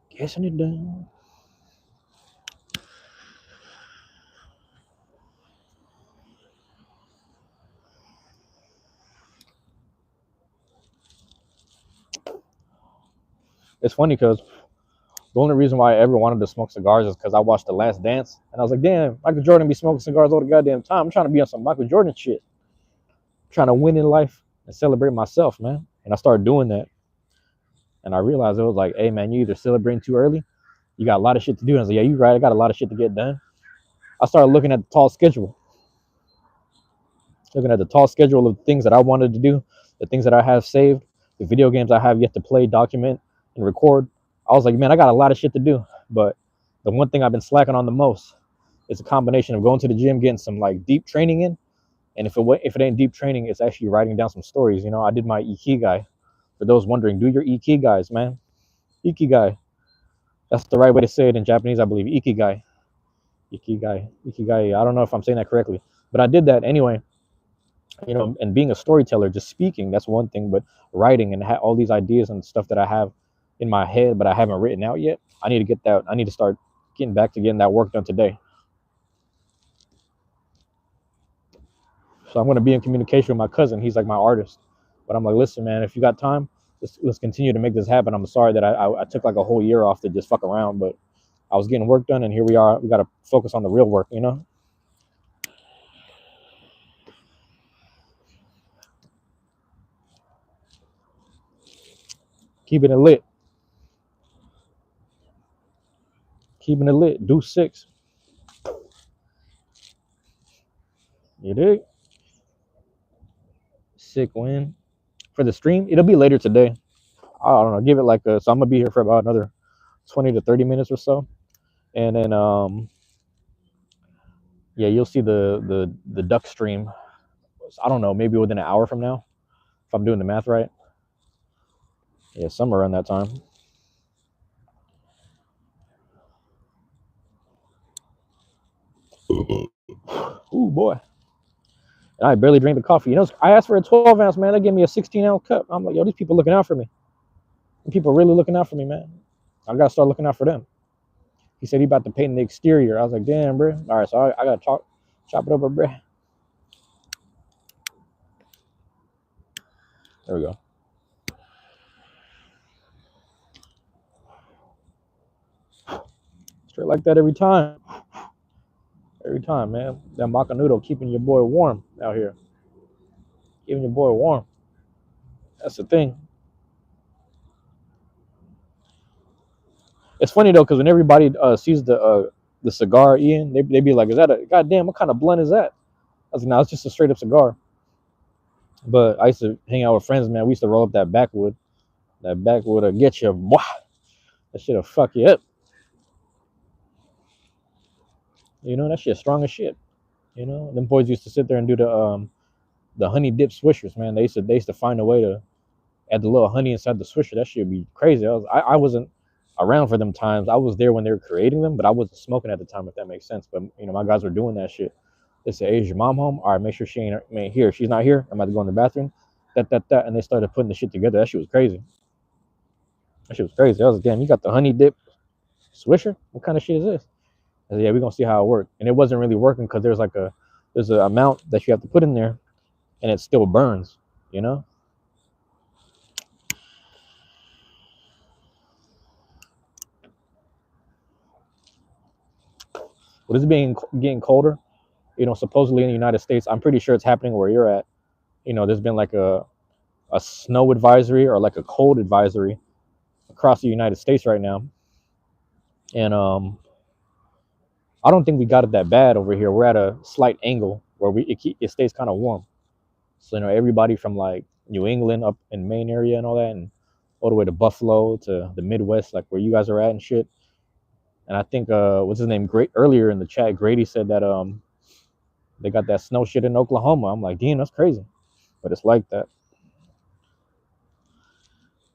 Guessing it done. It's funny because the only reason why I ever wanted to smoke cigars is because I watched The Last Dance, and I was like, damn, Michael Jordan be smoking cigars all the goddamn time. I'm trying to be on some Michael Jordan shit. I'm trying to win in life and celebrate myself, man. And I started doing that. And I realized it was like, hey, man, you either celebrating too early, you got a lot of shit to do. And I was like, yeah, you're right. I got a lot of shit to get done. I started looking at the tall schedule. Looking at the tall schedule of things that I wanted to do, the things that I have saved, the video games I have yet to play, document, and record. I was like, man, I got a lot of shit to do. But the one thing I've been slacking on the most is a combination of going to the gym, getting some like deep training in, and if it ain't deep training, it's actually writing down some stories. You know, I did my ikigai. For those wondering, do your ikigais, man. Ikigai. That's the right way to say it in Japanese, I believe. Ikigai. Ikigai. I don't know if I'm saying that correctly, but I did that anyway. You know, and being a storyteller, just speaking, that's one thing, but writing and all these ideas and stuff that I have in my head, but I haven't written out yet. I need to get that. I need to start getting back to getting that work done today. So I'm going to be in communication with my cousin. He's like my artist, but I'm like, listen, man, if you got time, let's continue to make this happen. I'm sorry that I took like a whole year off to just fuck around, but I was getting work done, and here we are. We got to focus on the real work, you know. Keeping it lit. Keeping it lit. Do 6. You dig? Sick win. For the stream, it'll be later today. I don't know. Give it like so I'm gonna be here for about another 20 to 30 minutes or so, and then yeah, you'll see the duck stream. I don't know, maybe within an hour from now, if I'm doing the math right. Yeah, somewhere around that time. Ooh boy. And I barely drink the coffee. You know, I asked for a 12 ounce, man. They gave me a 16-ounce cup. I'm like, yo, these people looking out for me. People really looking out for me, man. I gotta start looking out for them. He said he about to paint the exterior. I was like, damn, bro. All right, so I gotta chop it over, bro. There we go. Straight like that every time. Every time, man. That macanudo keeping your boy warm out here. Keeping your boy warm. That's the thing. It's funny though, because when everybody sees the cigar, Ian, they be like, "Is that a goddamn? What kind of blunt is that?" I was like, "No, it's just a straight up cigar." But I used to hang out with friends, man. We used to roll up that backwood. That backwood will get you, boy. That shit'll fuck you up. You know, that shit strong as shit. You know, them boys used to sit there and do the honey dip swishers, man. They used to find a way to add the little honey inside the swisher. That shit would be crazy. I wasn't around for them times. I was there when they were creating them, but I wasn't smoking at the time, if that makes sense. But you know, my guys were doing that shit. They said, "Hey, is your mom home? All right, make sure she ain't here. If she's not here, I'm about to go in the bathroom." That, and they started putting the shit together. That shit was crazy. That shit was crazy. I was like, damn, you got the honey dip swisher? What kind of shit is this? I said, yeah, we're gonna see how it worked. And it wasn't really working because there's an amount that you have to put in there, and it still burns. You know. But it's getting colder. You know, supposedly in the United States, I'm pretty sure it's happening where you're at. You know, there's been like a snow advisory or like a cold advisory across the United States right now. And I don't think we got it that bad over here. We're at a slight angle where it stays kind of warm. So, you know, everybody from like New England up in Maine area and all that, and all the way to Buffalo to the Midwest, like where you guys are at and shit. And I think what's his name? Earlier in the chat, Grady said that they got that snow shit in Oklahoma. I'm like, damn, that's crazy. But it's like that.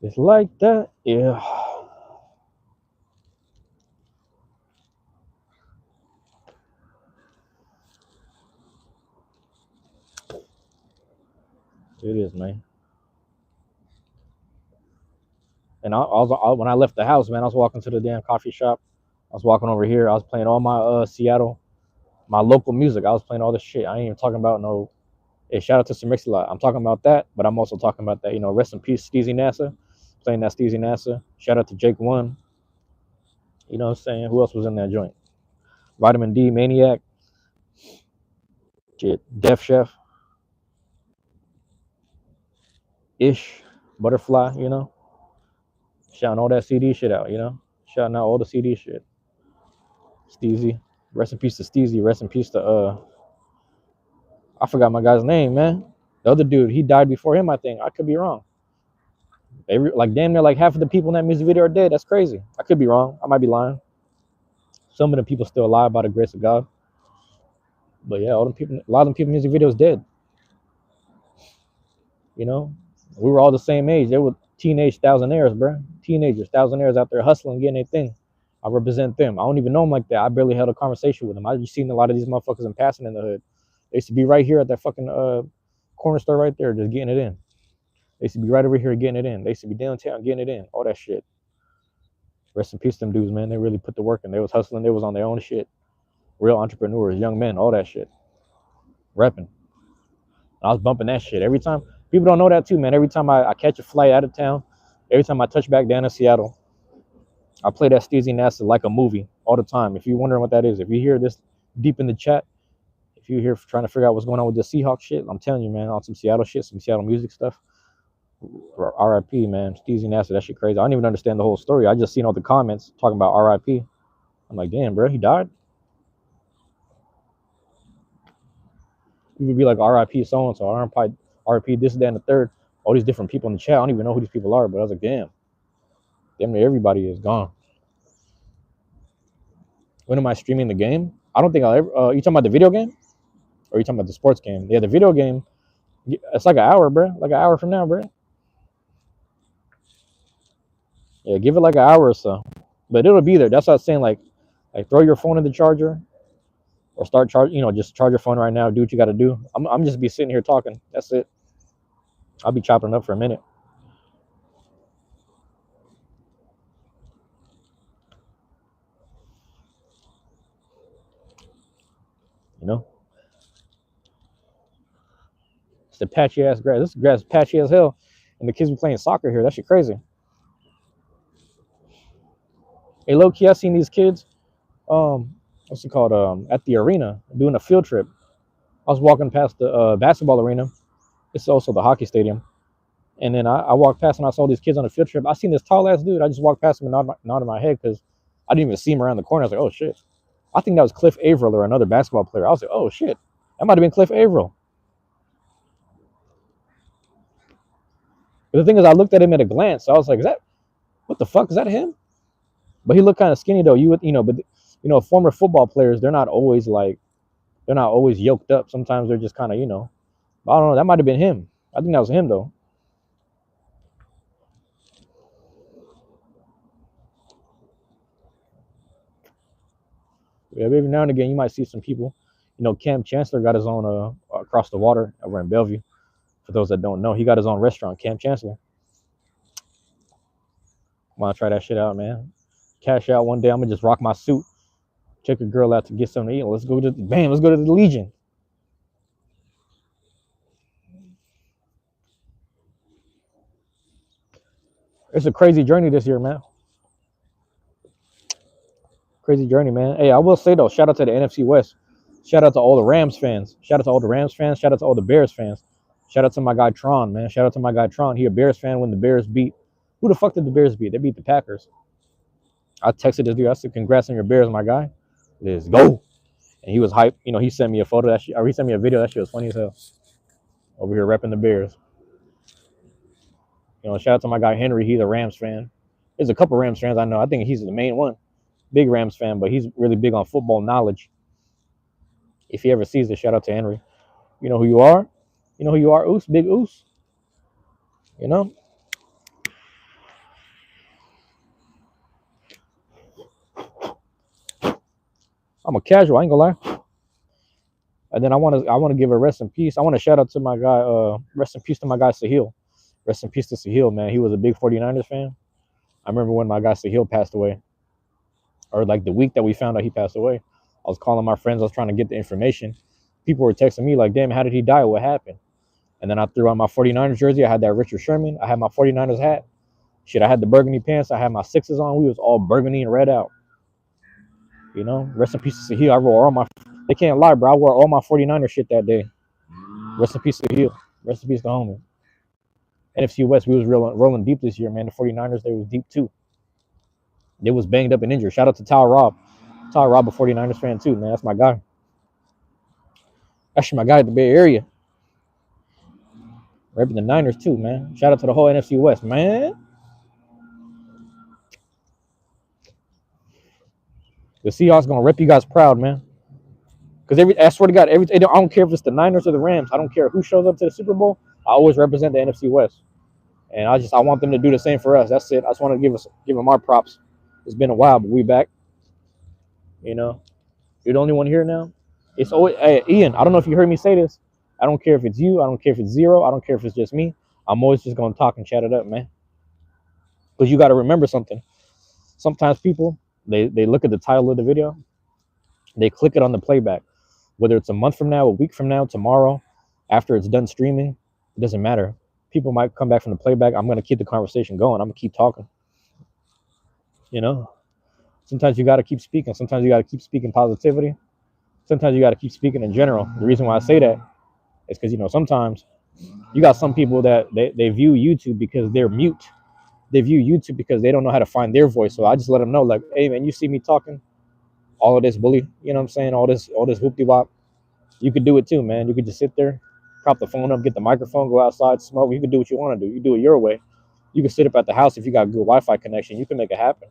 It's like that, yeah. It is, man. And when I left the house, man, I was walking to the damn coffee shop. I was walking over here. I was playing all my Seattle, my local music. I was playing all this shit. I ain't even talking about no. Hey, shout out to Some Lot. I'm talking about that, but I'm also talking about that. You know, rest in peace, Steezy NASA. Playing that Steezy NASA. Shout out to Jake One. You know what I'm saying? Who else was in that joint? Vitamin D, Maniac. Shit, Def Chef. Ish, Butterfly. You know, shouting all that CD shit out. You know, shouting out all the CD shit. Steezy. Rest in peace to Steezy. Rest in peace to I forgot my guy's name, man. The other dude, he died before him, I think. I could be wrong. Like damn near like half of the people in that music video are dead. That's crazy. I could be wrong. I might be lying. Some of the people still alive by the grace of God. But yeah, all them people, a lot of them people music videos dead. You know, we were all the same age. They were teenage thousandaires, bro. Teenagers, thousandaires out there hustling, getting their thing. I represent them. I don't even know them like that. I barely held a conversation with them. I just seen a lot of these motherfuckers in passing in the hood. They used to be right here at that fucking corner store right there, just getting it in. They used to be right over here getting it in. They used to be downtown getting it in. All that shit. Rest in peace, them dudes, man. They really put the work in. They was hustling. They was on their own shit. Real entrepreneurs, young men, all that shit. Repping. I was bumping that shit every time. People don't know that too, man. Every time I catch a flight out of town, every time I touch back down in Seattle, I play that Steezy Nasty like a movie all the time. If you're wondering what that is, if you hear this deep in the chat, if you're here trying to figure out what's going on with the Seahawks shit, I'm telling you, man, on some Seattle shit, some Seattle music stuff. RIP, man. Steezy Nasty, that shit crazy. I don't even understand the whole story. I just seen all the comments talking about RIP. I'm like, damn, bro, he died? You would be like RIP so-and-so, RIP this, that, and the third. All these different people in the chat. I don't even know who these people are, but I was like, damn near everybody is gone. When am I streaming the game? I don't think I'll ever. You talking about the video game? Or are you talking about the sports game? Yeah, the video game. It's like an hour, bro. Like an hour from now, bro. Yeah, give it like an hour or so. But it'll be there. That's what I was saying. Like throw your phone in the charger, or start charging. You know, just charge your phone right now. Do what you got to do. I'm just be sitting here talking. That's it. I'll be chopping it up for a minute. You know, it's the patchy ass grass. This grass is patchy as hell, and the kids be playing soccer here. That shit crazy. Hey, low key, I seen these kids. What's it called? At the arena doing a field trip. I was walking past the basketball arena. It's also the hockey stadium. And then I walked past and I saw these kids on a field trip. I seen this tall ass dude. I just walked past him and nodded my head because I didn't even see him around the corner. I was like, oh shit. I think that was Cliff Averill or another basketball player. I was like, oh shit. That might have been Cliff Averill. But the thing is, I looked at him at a glance. So I was like, what the fuck? Is that him? But he looked kind of skinny though. But former football players, they're not always yoked up. Sometimes they're just kind of, I don't know. That might have been him. I think that was him though. Yeah, every now and again you might see some people. Cam Chancellor got his own across the water over in Bellevue. For those that don't know, he got his own restaurant, Cam Chancellor. Want to try that shit out, man? Cash out one day. I'm gonna just rock my suit, check a girl out to get something to eat. Let's go to the Legion. It's a crazy journey this year, man. Crazy journey, man. Hey, I will say though, shout out to the NFC West. Shout out to all the Rams fans. Shout out to all the Rams fans. Shout out to all the Bears fans. Shout out to my guy Tron, man. Shout out to my guy Tron. He a Bears fan when the Bears beat. Who the fuck did the Bears beat? They beat the Packers. I texted this dude. I said, "Congrats on your Bears, my guy. Let's go." And he was hyped. He sent me a photo or he sent me a video. That shit was funny as hell. Over here repping the Bears. Shout out to my guy Henry. He's a Rams fan. There's a couple Rams fans I know. I think he's the main one. Big Rams fan, but he's really big on football knowledge. If he ever sees this, shout out to Henry. You know who you are? You know who you are, Oos? Big Oos? I'm a casual, I ain't gonna lie. And then I want to give a rest in peace. I want to shout out to my guy, rest in peace to my guy Sahil. Rest in peace to Sahil, man. He was a big 49ers fan. I remember when my guy Sahil passed away. Or like the week that we found out he passed away. I was calling my friends. I was trying to get the information. People were texting me like, damn, how did he die? What happened? And then I threw on my 49ers jersey. I had that Richard Sherman. I had my 49ers hat. Shit, I had the burgundy pants. I had my sixes on. We was all burgundy and red out. Rest in peace to Sahil. I wore all my... They can't lie, bro. I wore all my 49er shit that day. Rest in peace to Sahil. Rest in peace to homie. NFC West, we was rolling deep this year, man. The 49ers, they was deep too. They was banged up and injured. Shout out to Tyler Robb. Tyler Robb, a 49ers fan too, man. That's my guy. Actually, my guy at the Bay Area. Repping the Niners too, man. Shout out to the whole NFC West, man. The Seahawks gonna rep you guys proud, man. Because I swear to God, I don't care if it's the Niners or the Rams. I don't care who shows up to the Super Bowl. I always represent the NFC West, and I want them to do the same for us. That's it. I just want to give them our props. It's been a while, but we back. You know, you're the only one here now. It's always hey, Ian. I don't know if you heard me say this. I don't care if it's you. I don't care if it's zero. I don't care if it's just me. I'm always just gonna talk and chat it up, man. Because you got to remember something. Sometimes people they look at the title of the video, they click it on the playback. Whether it's a month from now, a week from now, tomorrow, after it's done streaming, it doesn't matter. People might come back from the playback. I'm gonna keep the conversation going. I'm gonna keep talking. You know, sometimes you got to keep speaking. Sometimes you got to keep speaking positivity. Sometimes you got to keep speaking in general. The reason why I say that is because sometimes you got some people that they view YouTube because they're mute. They view YouTube because they don't know how to find their voice. So I just let them know, like, hey man, you see me talking, all of this bully, you know what I'm saying, all this whoop de wop. You could do it too, man. You could just sit there, prop the phone up, get the microphone, go outside, smoke. You can do what you want to do. You do it your way. You can sit up at the house if you got good Wi-Fi connection. You can make it happen.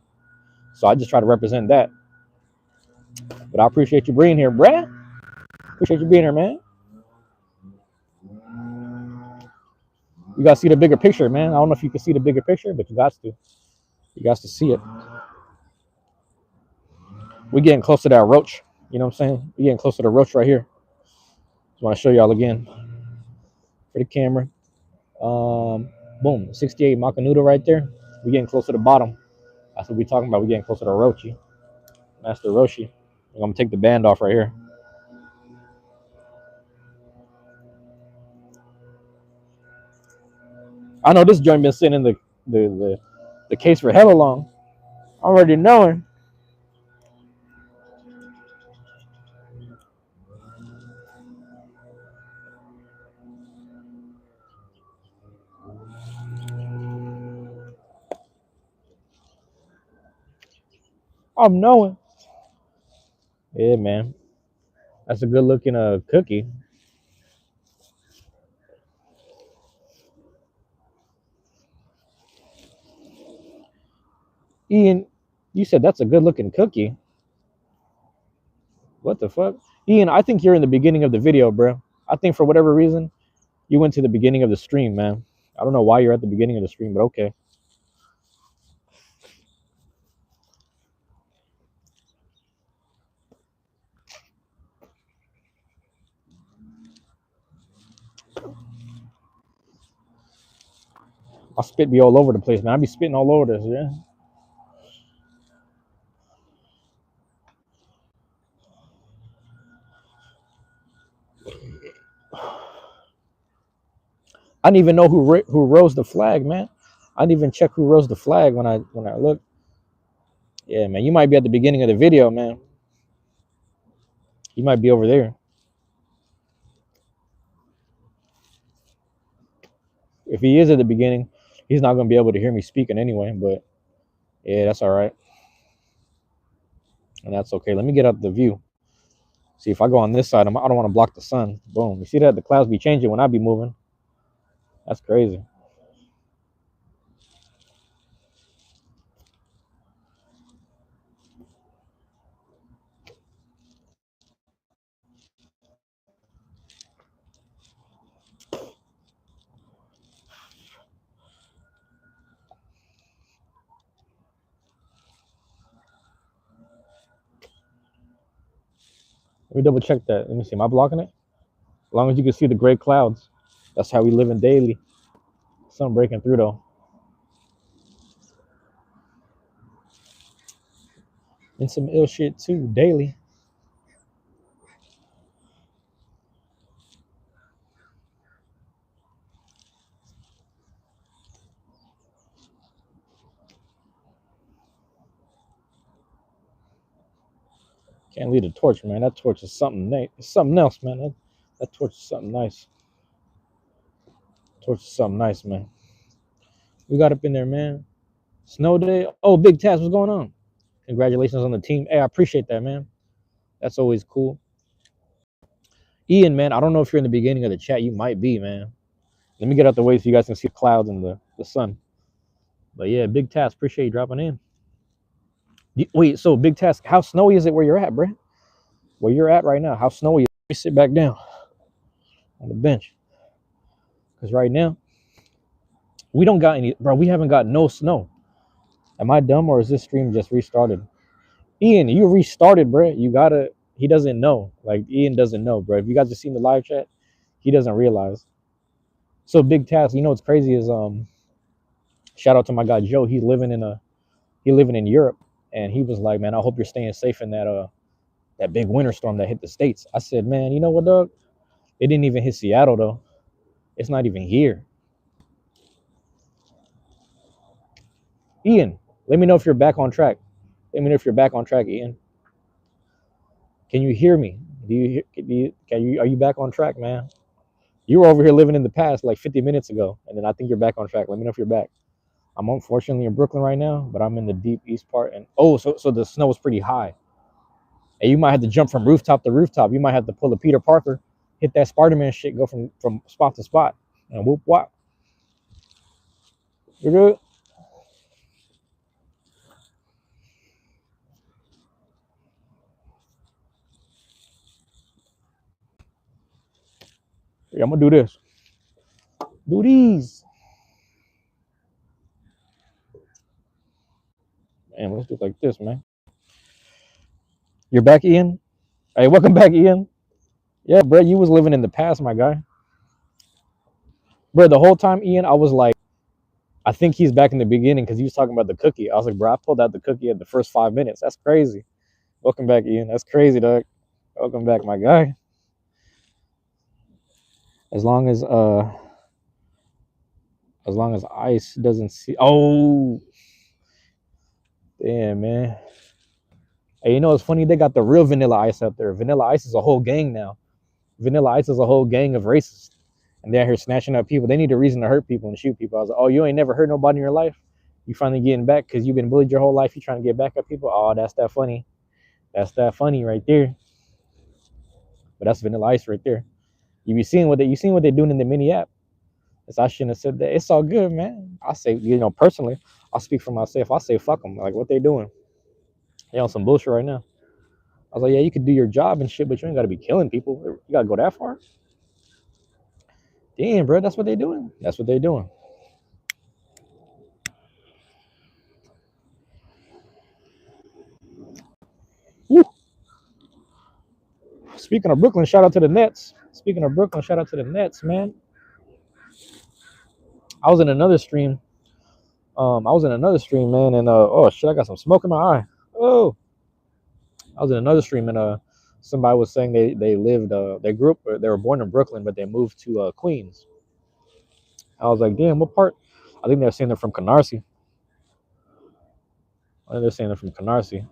So I just try to represent that. But I appreciate you being here, bruh. Appreciate you being here, man. You gotta see the bigger picture, man. I don't know if you can see the bigger picture, but you got to. You got to see it. We're getting close to that roach. You know what I'm saying? We're getting close to the roach right here. Just want to show y'all again for the camera. Boom, 68 Macanudo right there. We're getting close to the bottom. That's what we're talking about. We're getting closer to Rochi. Master Roshi. I'm gonna take the band off right here. I know this joint been sitting in the case for hella long. Already knowing. I'm knowing. Yeah, man. That's a good looking cookie. Ian, you said that's a good looking cookie. What the fuck? Ian, I think you're in the beginning of the video, bro. I think for whatever reason, you went to the beginning of the stream, man. I don't know why you're at the beginning of the stream, but okay. My spit be all over the place, man. I be spitting all over this, yeah. I didn't even know who rose the flag, man. I didn't even check who rose the flag when I looked. Yeah, man, you might be at the beginning of the video, man. You might be over there. If he is at the beginning, he's not gonna be able to hear me speaking anyway. But yeah, that's all right, and that's okay. Let me get out the view. See if I go on this side, I don't want to block the sun. Boom. You see that the clouds be changing when I be moving. That's crazy. Let me double check that. Let me see. Am I blocking it? As long as you can see the gray clouds, that's how we living daily. Sun breaking through though. And some ill shit too, daily. Can't leave the torch, man. That torch is something nice. It's something else, man. That torch is something nice. Torch is something nice, man. We got up in there, man. Snow day. Oh, Big Taz, what's going on? Congratulations on the team. Hey, I appreciate that, man. That's always cool. Ian, man, I don't know if you're in the beginning of the chat. You might be, man. Let me get out the way so you guys can see the clouds and the sun. But yeah, Big Taz, appreciate you dropping in. Wait, so big task. How snowy is it where you're at, bro? Where you're at right now? How snowy? Let me sit back down on the bench. Cause right now we don't got any, bro. We haven't got no snow. Am I dumb or is this stream just restarted? Ian, you restarted, bro. You gotta. He doesn't know. Like Ian doesn't know, bro. If you guys have seen the live chat, he doesn't realize. So big task. You know what's crazy is shout out to my guy Joe. He living in Europe, and he was like, man, I hope you're staying safe in that big winter storm that hit the states. I said, man, you know what, Doug? It didn't even hit Seattle though. It's not even here. Ian, let me know if you're back on track. Let me know if you're back on track, Ian. Can you hear me? Are you back on track, man? You were over here living in the past like 50 minutes ago, and then I think you're back on track. Let me know if you're back. I'm unfortunately in Brooklyn right now, but I'm in the deep east part, and so the snow is pretty high, and you might have to jump from rooftop to rooftop. You might have to pull a Peter Parker, hit that Spider-Man shit, go from spot to spot, and whoop whop. You're good. Yeah, I'm gonna do this. Do these. Man, let's do it like this, man. You're back, Ian. Hey, welcome back, Ian. Yeah, bro, you was living in the past, my guy. Bro, the whole time, Ian, I was like, I think he's back in the beginning because he was talking about the cookie. I was like, bro, I pulled out the cookie at the first 5 minutes. That's crazy. Welcome back, Ian. That's crazy, dog. Welcome back, my guy. As long as ice doesn't see. Oh, damn, man. Hey, you know what's funny? They got the real Vanilla Ice up there. Vanilla Ice is a whole gang now. Vanilla Ice is a whole gang of racists, and they're here snatching up people. They need a reason to hurt people and shoot people. I was like, oh, you ain't never hurt nobody in your life. You finally getting back because you've been bullied your whole life. You trying to get back at people. Oh, that's that funny. That's that funny right there. But that's Vanilla Ice right there. You seen what they're doing in the mini app. As I shouldn't have said that. It's all good, man. I say, personally, I'll speak for myself. I say, fuck them. Like, what they doing? They on some bullshit right now. I was like, yeah, you could do your job and shit, but you ain't got to be killing people. You got to go that far? Damn, bro, that's what they doing. That's what they doing. Woo. Speaking of Brooklyn, shout out to the Nets. Speaking of Brooklyn, shout out to the Nets, man. I was in another stream. Man, and oh shit, I got some smoke in my eye. Oh, I was in another stream, and somebody was saying they lived they grew up, they were born in Brooklyn, but they moved to Queens. I was like, damn, what part? I think they're saying they're from Canarsie. I think they're saying they're from Canarsie.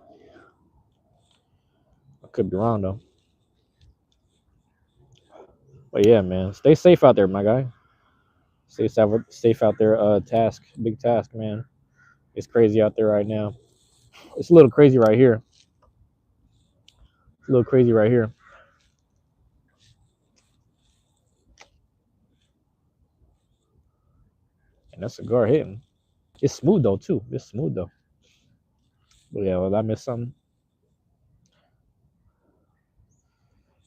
I could be wrong though. But yeah, man, stay safe out there, my guy. Stay safe out there. Big task, man. It's crazy out there right now. It's a little crazy right here. It's a little crazy right here. And that cigar hitting. It's smooth though too. It's smooth though. But yeah, well, I missed something.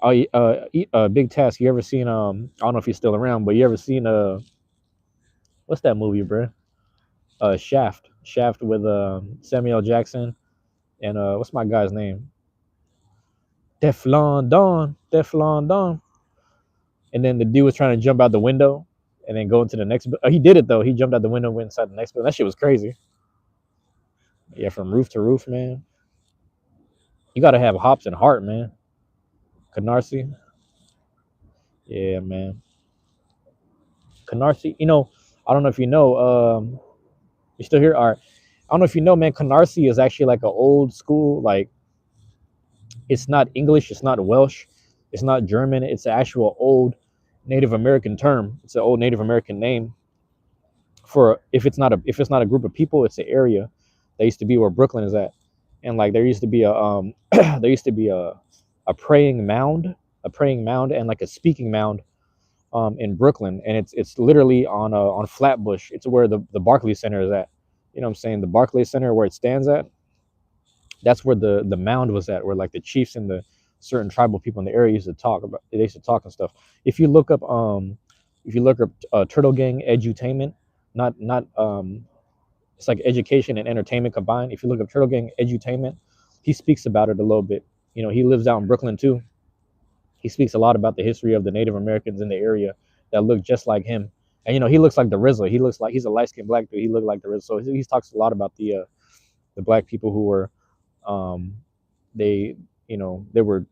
Oh, Big Task. You ever seen I don't know if he's still around, but you ever seen what's that movie, bro? Shaft. Shaft with Samuel Jackson and what's my guy's name? Teflon Don. Teflon Don. And then the dude was trying to jump out the window and then go into the next. He did it though. He jumped out the window, went inside the next building. That shit was crazy. Yeah, from roof to roof, man. You gotta have hops and heart, man. Canarsie. Yeah, man. Canarsie. I don't know if you know. You still here? All right. I don't know if you know, man. Canarsie is actually like an old school. Like, it's not English. It's not Welsh. It's not German. It's an actual old Native American term. It's an old Native American name for if it's not a group of people. It's an area that used to be where Brooklyn is at, and like there used to be a praying mound, and like a speaking mound in Brooklyn, and it's literally on Flatbush. It's where the Barclays Center is at. You know what I'm saying? The Barclays Center where it stands at. That's where the mound was at, where like the chiefs and the certain tribal people in the area used to talk about. They used to talk and stuff. If you look up Turtle Gang Edutainment, not it's like education and entertainment combined. If you look up Turtle Gang Edutainment, he speaks about it a little bit. You know, he lives out in Brooklyn too. He speaks a lot about the history of the Native Americans in the area that look just like him. And you know, he looks like the RZA. He looks like he's a light skinned black dude. He looked like the RZA. So he talks a lot about the black people who were um, they they were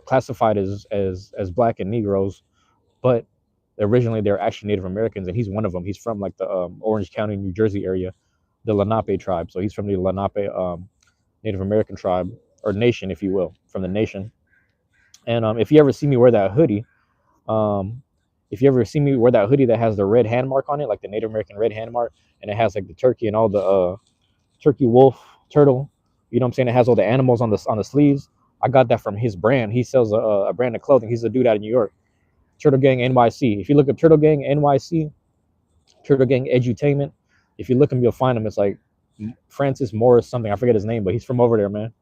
classified as black and Negroes, but originally they're actually Native Americans, and he's one of them. He's from like the Orange County, New Jersey area, the Lenape tribe. So he's from the Lenape Native American tribe or nation, if you will, from the nation. And if you ever see me wear that hoodie, um, if you ever see me wear that hoodie that has the red hand mark on it, like the Native American red hand mark, and it has like the turkey and all the turkey, wolf, turtle, you know what I'm saying? It has all the animals on the sleeves. I got that from his brand. He sells a brand of clothing. He's a dude out of New York. Turtle Gang NYC. If you look up Turtle Gang NYC, Turtle Gang Edutainment, if you look him, you'll find him. It's like Francis Morris something. I forget his name, but he's from over there, man.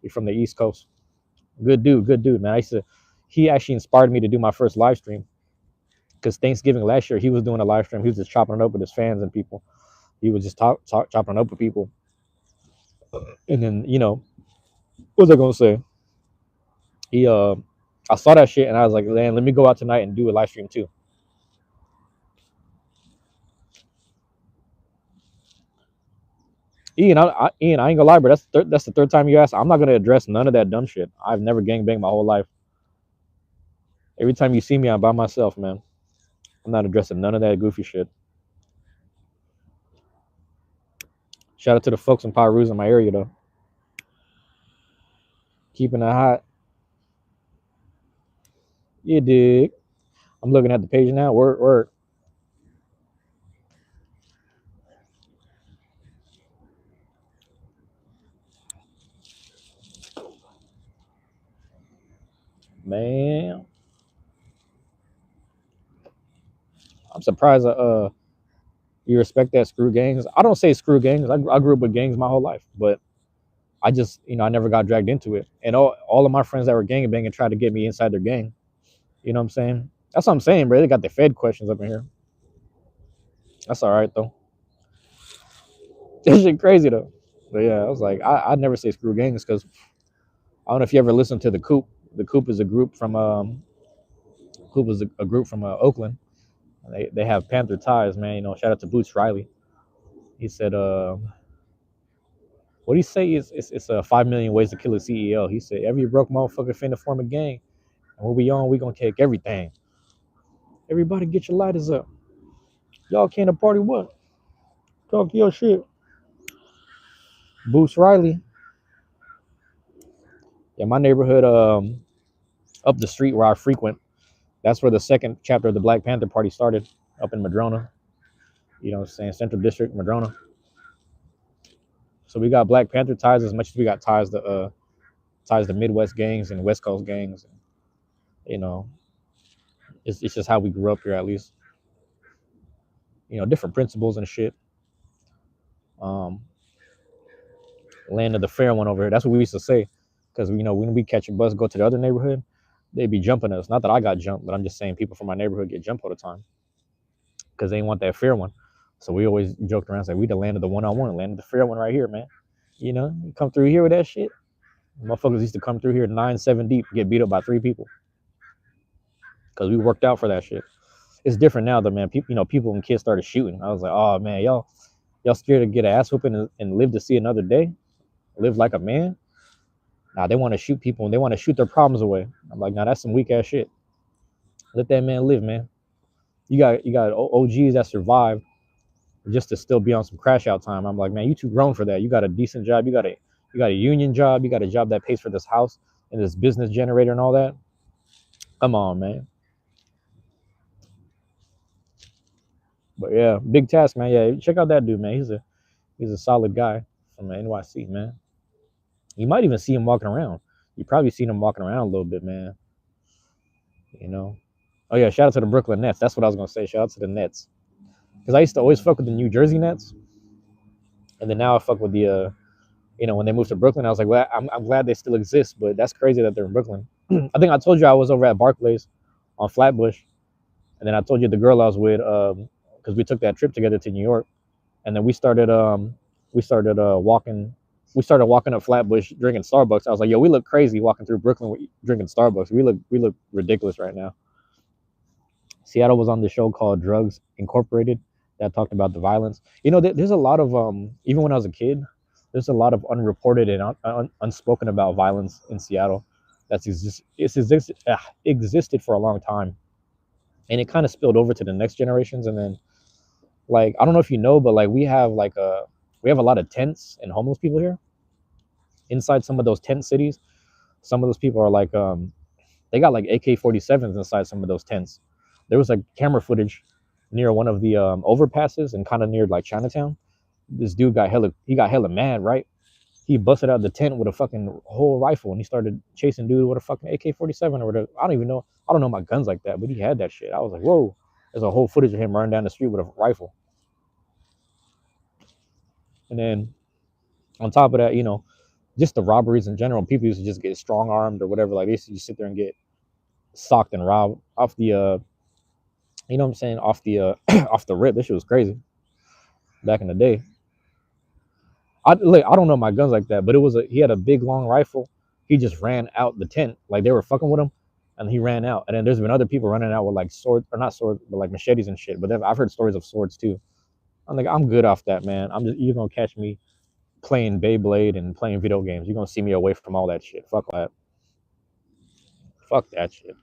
He's from the East Coast. Good dude, man. He actually inspired me to do my first live stream because Thanksgiving last year he was doing a live stream. He was just chopping it up with his fans and people. He was just chopping it up with people. And then what was I gonna say? He I saw that shit and I was like, man, let me go out tonight and do a live stream too. Ian, I ain't gonna lie, bro. That's the third time you asked. I'm not gonna address none of that dumb shit. I've never gangbanged my whole life. Every time you see me, I'm by myself, man. I'm not addressing none of that goofy shit. Shout out to the folks in Pyrus in my area though. Keeping it hot. You dig. I'm looking at the page now. Word. Man. I'm surprised you respect that screw gangs. I don't say screw gangs. I grew up with gangs my whole life, but I just, I never got dragged into it. And all of my friends that were gang banging tried to get me inside their gang. You know what I'm saying? That's what I'm saying, bro. They got the Fed questions up in here. That's all right though. This shit crazy though. But yeah, I was like, I'd never say screw gangs because I don't know if you ever listened to the Coop. The Coop is a group from Oakland. They have Panther ties, man. Shout out to Boots Riley. He said, what do you say? It's 5 million ways to kill a CEO. He said every broke motherfucker finna form a gang, and when we on, we gonna take everything. Everybody get your lighters up. Y'all came to party what? Talk your shit. Boots Riley. Yeah, my neighborhood, up the street where I frequent, that's where the second chapter of the Black Panther Party started, up in Madrona. You know what I'm saying? Central District, Madrona. So we got Black Panther ties as much as we got ties to Midwest gangs and West Coast gangs. You know, it's just how we grew up here, at least. Different principles and shit. Um, Land of the fair one over here. That's what we used to say, because when we catch a bus, go to the other neighborhood, they'd be jumping us. Not that I got jumped, but I'm just saying people from my neighborhood get jumped all the time because they ain't want that fair one. So we always joked around, say we the land of the one-on-one, land of the fair one right here, man. You come through here with that shit. Motherfuckers used to come through here 9-7 deep, get beat up by 3 people because we worked out for that shit. It's different now though, man. People and kids started shooting. I was like, oh man, y'all scared to get an ass whooping and live to see another day, live like a man. Nah, they want to shoot people and they want to shoot their problems away. I'm like, nah, that's some weak ass shit. Let that man live, man. You got OGs that survived just to still be on some crash out time. I'm like, man, you too grown for that. You got a decent job. You got a union job. You got a job that pays for this house and this business generator and all that. Come on, man. But yeah, big task, man. Yeah, check out that dude, man. He's a solid guy from the NYC, man. You might even see him walking around. You probably seen him walking around a little bit, man. Oh yeah, shout out to the Brooklyn Nets. That's what I was gonna say. Shout out to the Nets, because I used to always fuck with the New Jersey Nets, and then now I fuck with the when they moved to Brooklyn, I was like, well, I'm glad they still exist, but that's crazy that they're in Brooklyn. I think I told you I was over at Barclays on Flatbush, and then I told you the girl I was with, because we took that trip together to New York, and then we started walking. We started walking up Flatbush drinking Starbucks. I was like, yo, we look crazy walking through Brooklyn drinking Starbucks. We look ridiculous right now. Seattle was on the show called Drugs Incorporated that talked about the violence. There's a lot of even when I was a kid, there's a lot of unreported and unspoken about violence in Seattle. Existed for a long time, and it kind of spilled over to the next generations. And then, like, I don't know if you know, but like we have a lot of tents and homeless people here. Inside some of those tent cities, some of those people are like they got like AK-47s inside some of those tents. There was like camera footage near one of the overpasses and kind of near like Chinatown. This dude got hella mad, right? He busted out the tent with a fucking whole rifle and he started chasing dude with a fucking AK-47 or whatever. I don't know my guns like that, but he had that shit. I was like, whoa. There's a whole footage of him running down the street with a rifle. And then on top of that, just the robberies in general, people used to just get strong armed or whatever. Like they used to just sit there and get socked and robbed off the you know what I'm saying, off the off the rip. This shit was crazy back in the day. I don't know my guns like that, but he had a big long rifle. He just ran out the tent, like they were fucking with him, and he ran out. And then there's been other people running out with like swords, or not swords, but like machetes and shit. But then I've heard stories of swords too. I'm like, I'm good off that, man. You're gonna catch me playing Beyblade and playing video games. You're gonna see me away from all that shit. Fuck that. Fuck that shit.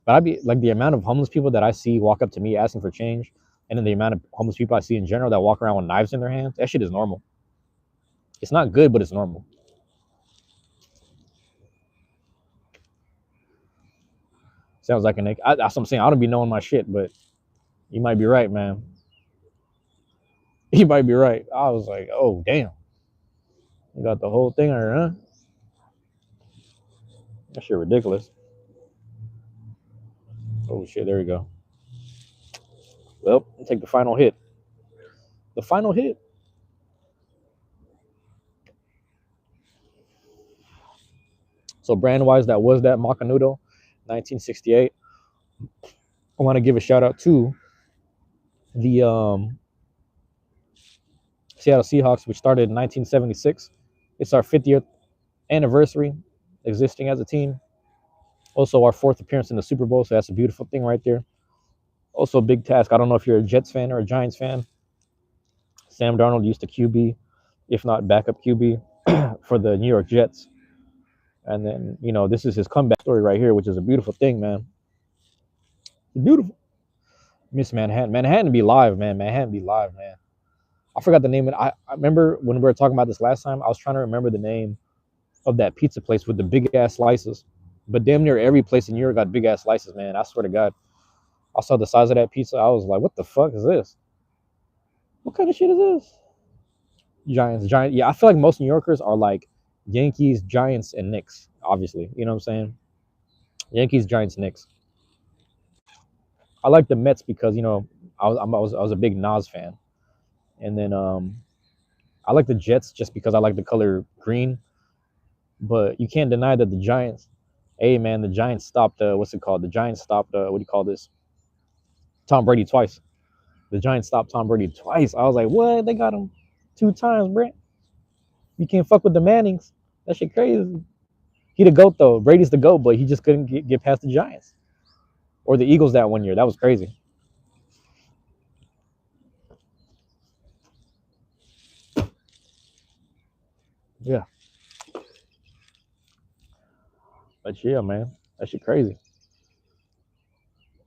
But I'd be like, the amount of homeless people that I see walk up to me asking for change, and then the amount of homeless people I see in general that walk around with knives in their hands, that shit is normal. It's not good, but it's normal. Sounds like that's what I'm saying. I don't be knowing my shit, but you might be right, man. You might be right. I was like, oh damn, you got the whole thing there, huh? That shit ridiculous. Oh shit, there we go. Well, take the final hit. The final hit. So brand wise, that was that Macanudo, 1968. I want to give a shout out to the Seattle Seahawks, which started in 1976. It's our 50th anniversary existing as a team. Also, our 4th appearance in the Super Bowl, so that's a beautiful thing right there. Also, a big task. I don't know if you're a Jets fan or a Giants fan. Sam Darnold used to QB, if not backup QB, for the New York Jets. And then, this is his comeback story right here, which is a beautiful thing, man. Beautiful. Miss Manhattan. Manhattan be live, man. Manhattan be live, man. I forgot the name of it. I remember when we were talking about this last time, I was trying to remember the name of that pizza place with the big ass slices. But damn near every place in New York got big ass slices, man. I swear to God. I saw the size of that pizza. I was like, what the fuck is this? What kind of shit is this? Giants. Yeah, I feel like most New Yorkers are like Yankees, Giants, and Knicks, obviously. You know what I'm saying? Yankees, Giants, Knicks. I like the Mets because, I was a big Nas fan. And then I like the Jets just because I like the color green. But you can't deny that the Giants, hey man, the Giants stopped what's it called? The Giants stopped what do you call this? Tom Brady twice. The Giants stopped Tom Brady twice. I was like, what? They got him 2 times, Brent. You can't fuck with the Mannings. That shit crazy. He the GOAT though. Brady's the GOAT, but he just couldn't get past the Giants. Or the Eagles that one year. That was crazy. Yeah. But yeah, man. That shit crazy.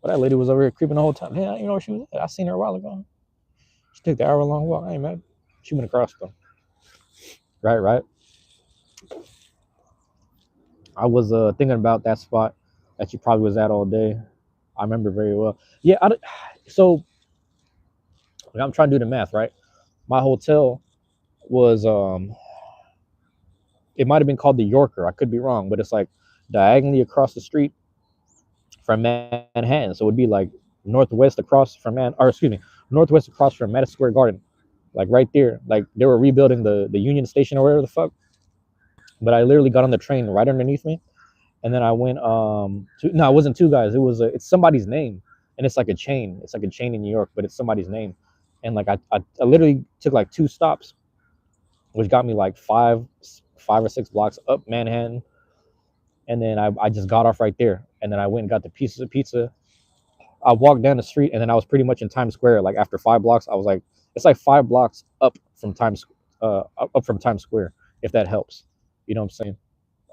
But that lady was over here creeping the whole time. Yeah, you know where she was at? I seen her a while ago. She took the hour-long walk. I ain't mad. She went across though. Right. I was thinking about that spot that you probably was at all day. I remember very well. Yeah, so I'm trying to do the math, right? My hotel was it might have been called the Yorker. I could be wrong, but it's like diagonally across the street from Manhattan. So it would be like northwest across from northwest across from Madison Square Garden. like right there. Like they were rebuilding the Union Station or whatever the fuck. But I literally got on the train right underneath me, and then I went to, no, it wasn't two guys. It was it's somebody's name, and it's like a chain. It's like a chain in New York, but it's somebody's name. And like I literally took like two stops, which got me like five or six blocks up Manhattan, and then I just got off right there, and then I went and got the pieces of pizza. I walked down the street, and then I was pretty much in Times Square. Like after 5 blocks, I was like, it's like 5 blocks up from Times Square, if that helps. You know what I'm saying?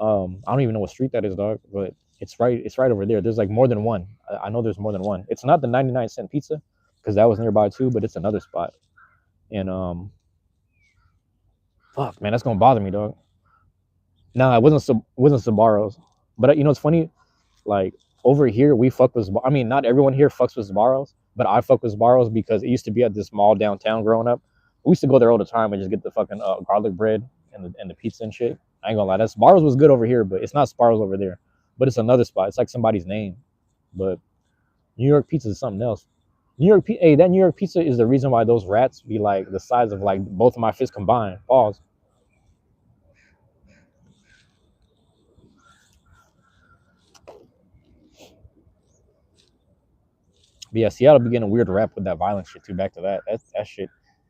I don't even know what street that is, dog, but it's right over there. There's like more than one. I know there's more than one. It's not the 99-cent pizza, because that was nearby too, but it's another spot. And fuck, man, that's gonna bother me, dog. Nah, it wasn't Sabaros, but you know it's funny. Like over here, we fuck with. I mean, not everyone here fucks with Sbarros, but I fuck with Sbarros because it used to be at this mall downtown growing up. We used to go there all the time and just get the fucking garlic bread and the pizza and shit. I ain't gonna lie, that Sbarros was good over here, but it's not Sbarros over there. But it's another spot. It's like somebody's name. But New York pizza is something else. Hey, that New York pizza is the reason why those rats be like the size of like both of my fists combined. Pause. But yeah, Seattle be getting a weird rap with that violent shit too. Back to that shit,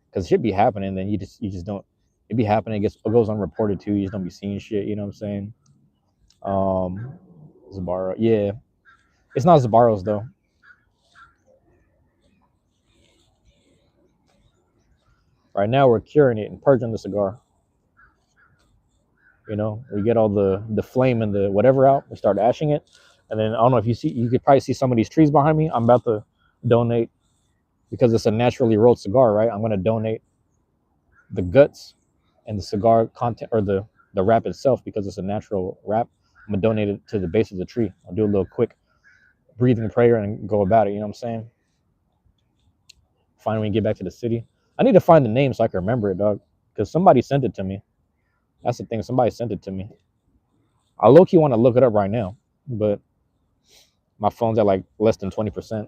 because shit be happening, then you just don't. It be happening. It goes unreported too. You just don't be seeing shit. You know what I'm saying? Um, Zabaro, yeah, it's not Zabaros though. Right now we're curing it and purging the cigar. You know, we get all the flame and the whatever out. We start ashing it, and then I don't know if you see. You could probably see some of these trees behind me. I'm about to donate because it's a naturally rolled cigar, right? I'm gonna donate the guts and the cigar content or the wrap itself because it's a natural wrap. I'm gonna donate it to the base of the tree. I'll do a little quick breathing prayer and go about it. You know what I'm saying? Finally, get back to the city. I need to find the name so I can remember it, dog. Because somebody sent it to me. That's the thing. Somebody sent it to me. I low key want to look it up right now, but my phone's at like less than 20%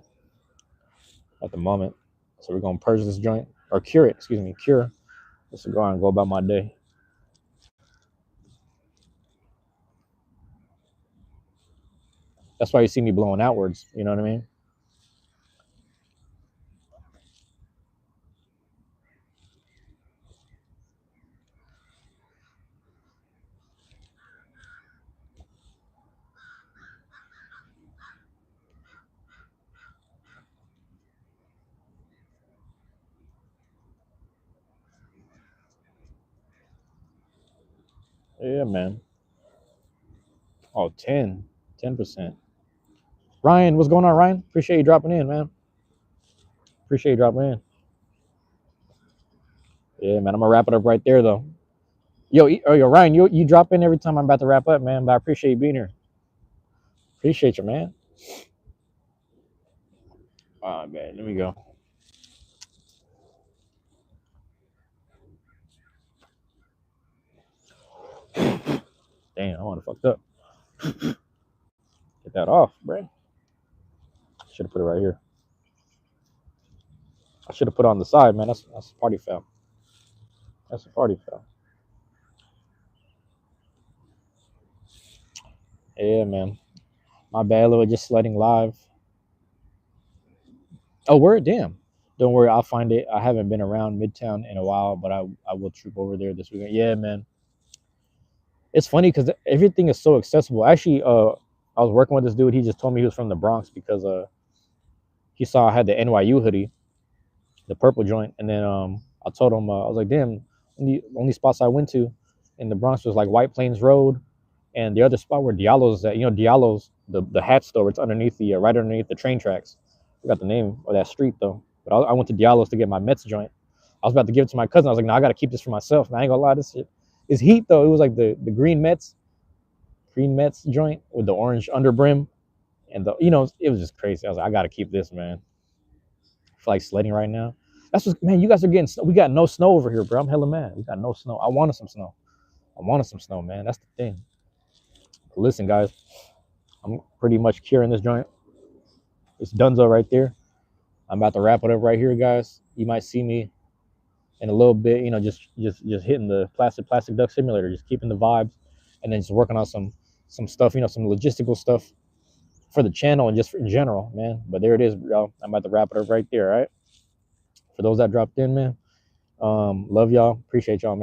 at the moment. So we're gonna purge this joint or cure it. Excuse me, cure the cigar and go about my day. That's why you see me blowing outwards. You know what I mean? Yeah, man. Oh, 10%. Ryan, what's going on, Ryan? Appreciate you dropping in, man. Appreciate you dropping in. Yeah, man. I'm gonna wrap it up right there, though. Yo, Ryan, you drop in every time I'm about to wrap up, man. But I appreciate you being here. Appreciate you, man. All right, man. Let me go. Damn, I want to fucked up. Get that off, bro. Should have put it right here. I should have put it on the side, man. That's a party foul. That's a party foul. Yeah, man. My bad, little just sledding live. Oh, word, damn. Don't worry, I'll find it. I haven't been around Midtown in a while, but I will troop over there this weekend. Yeah, man. It's funny because everything is so accessible. Actually, I was working with this dude. He just told me he was from the Bronx because he saw I had the NYU hoodie, the purple joint, and then I told him I was like, damn, only spots I went to in the Bronx was like White Plains Road, and the other spot where Diallo's at. You know, Diallo's the hat store. It's underneath the right underneath the train tracks. I forgot the name of that street though. But I went to Diallo's to get my Mets joint. I was about to give it to my cousin. I was like, no, I gotta keep this for myself. Man, I ain't gonna lie, this shit is heat though. It was like the green Mets joint with the orange underbrim, and it was just crazy. I was like, I gotta keep this, man. I feel like sledding right now. That's what, man. You guys are getting snow. We got no snow over here, bro. I'm hella mad. We got no snow. I wanted some snow. I wanted some snow, man. That's the thing. But listen, guys, I'm pretty much curing this joint. It's Dunzo right there. I'm about to wrap it up right here, guys. You might see me in a little bit. You know, just hitting the plastic duck simulator, just keeping the vibes, and then just working on some stuff. You know, some logistical stuff for the channel and just in general, man. But there it is, y'all. I'm about to wrap it up right there. All right. For those that dropped in, man. Love y'all. Appreciate y'all, man.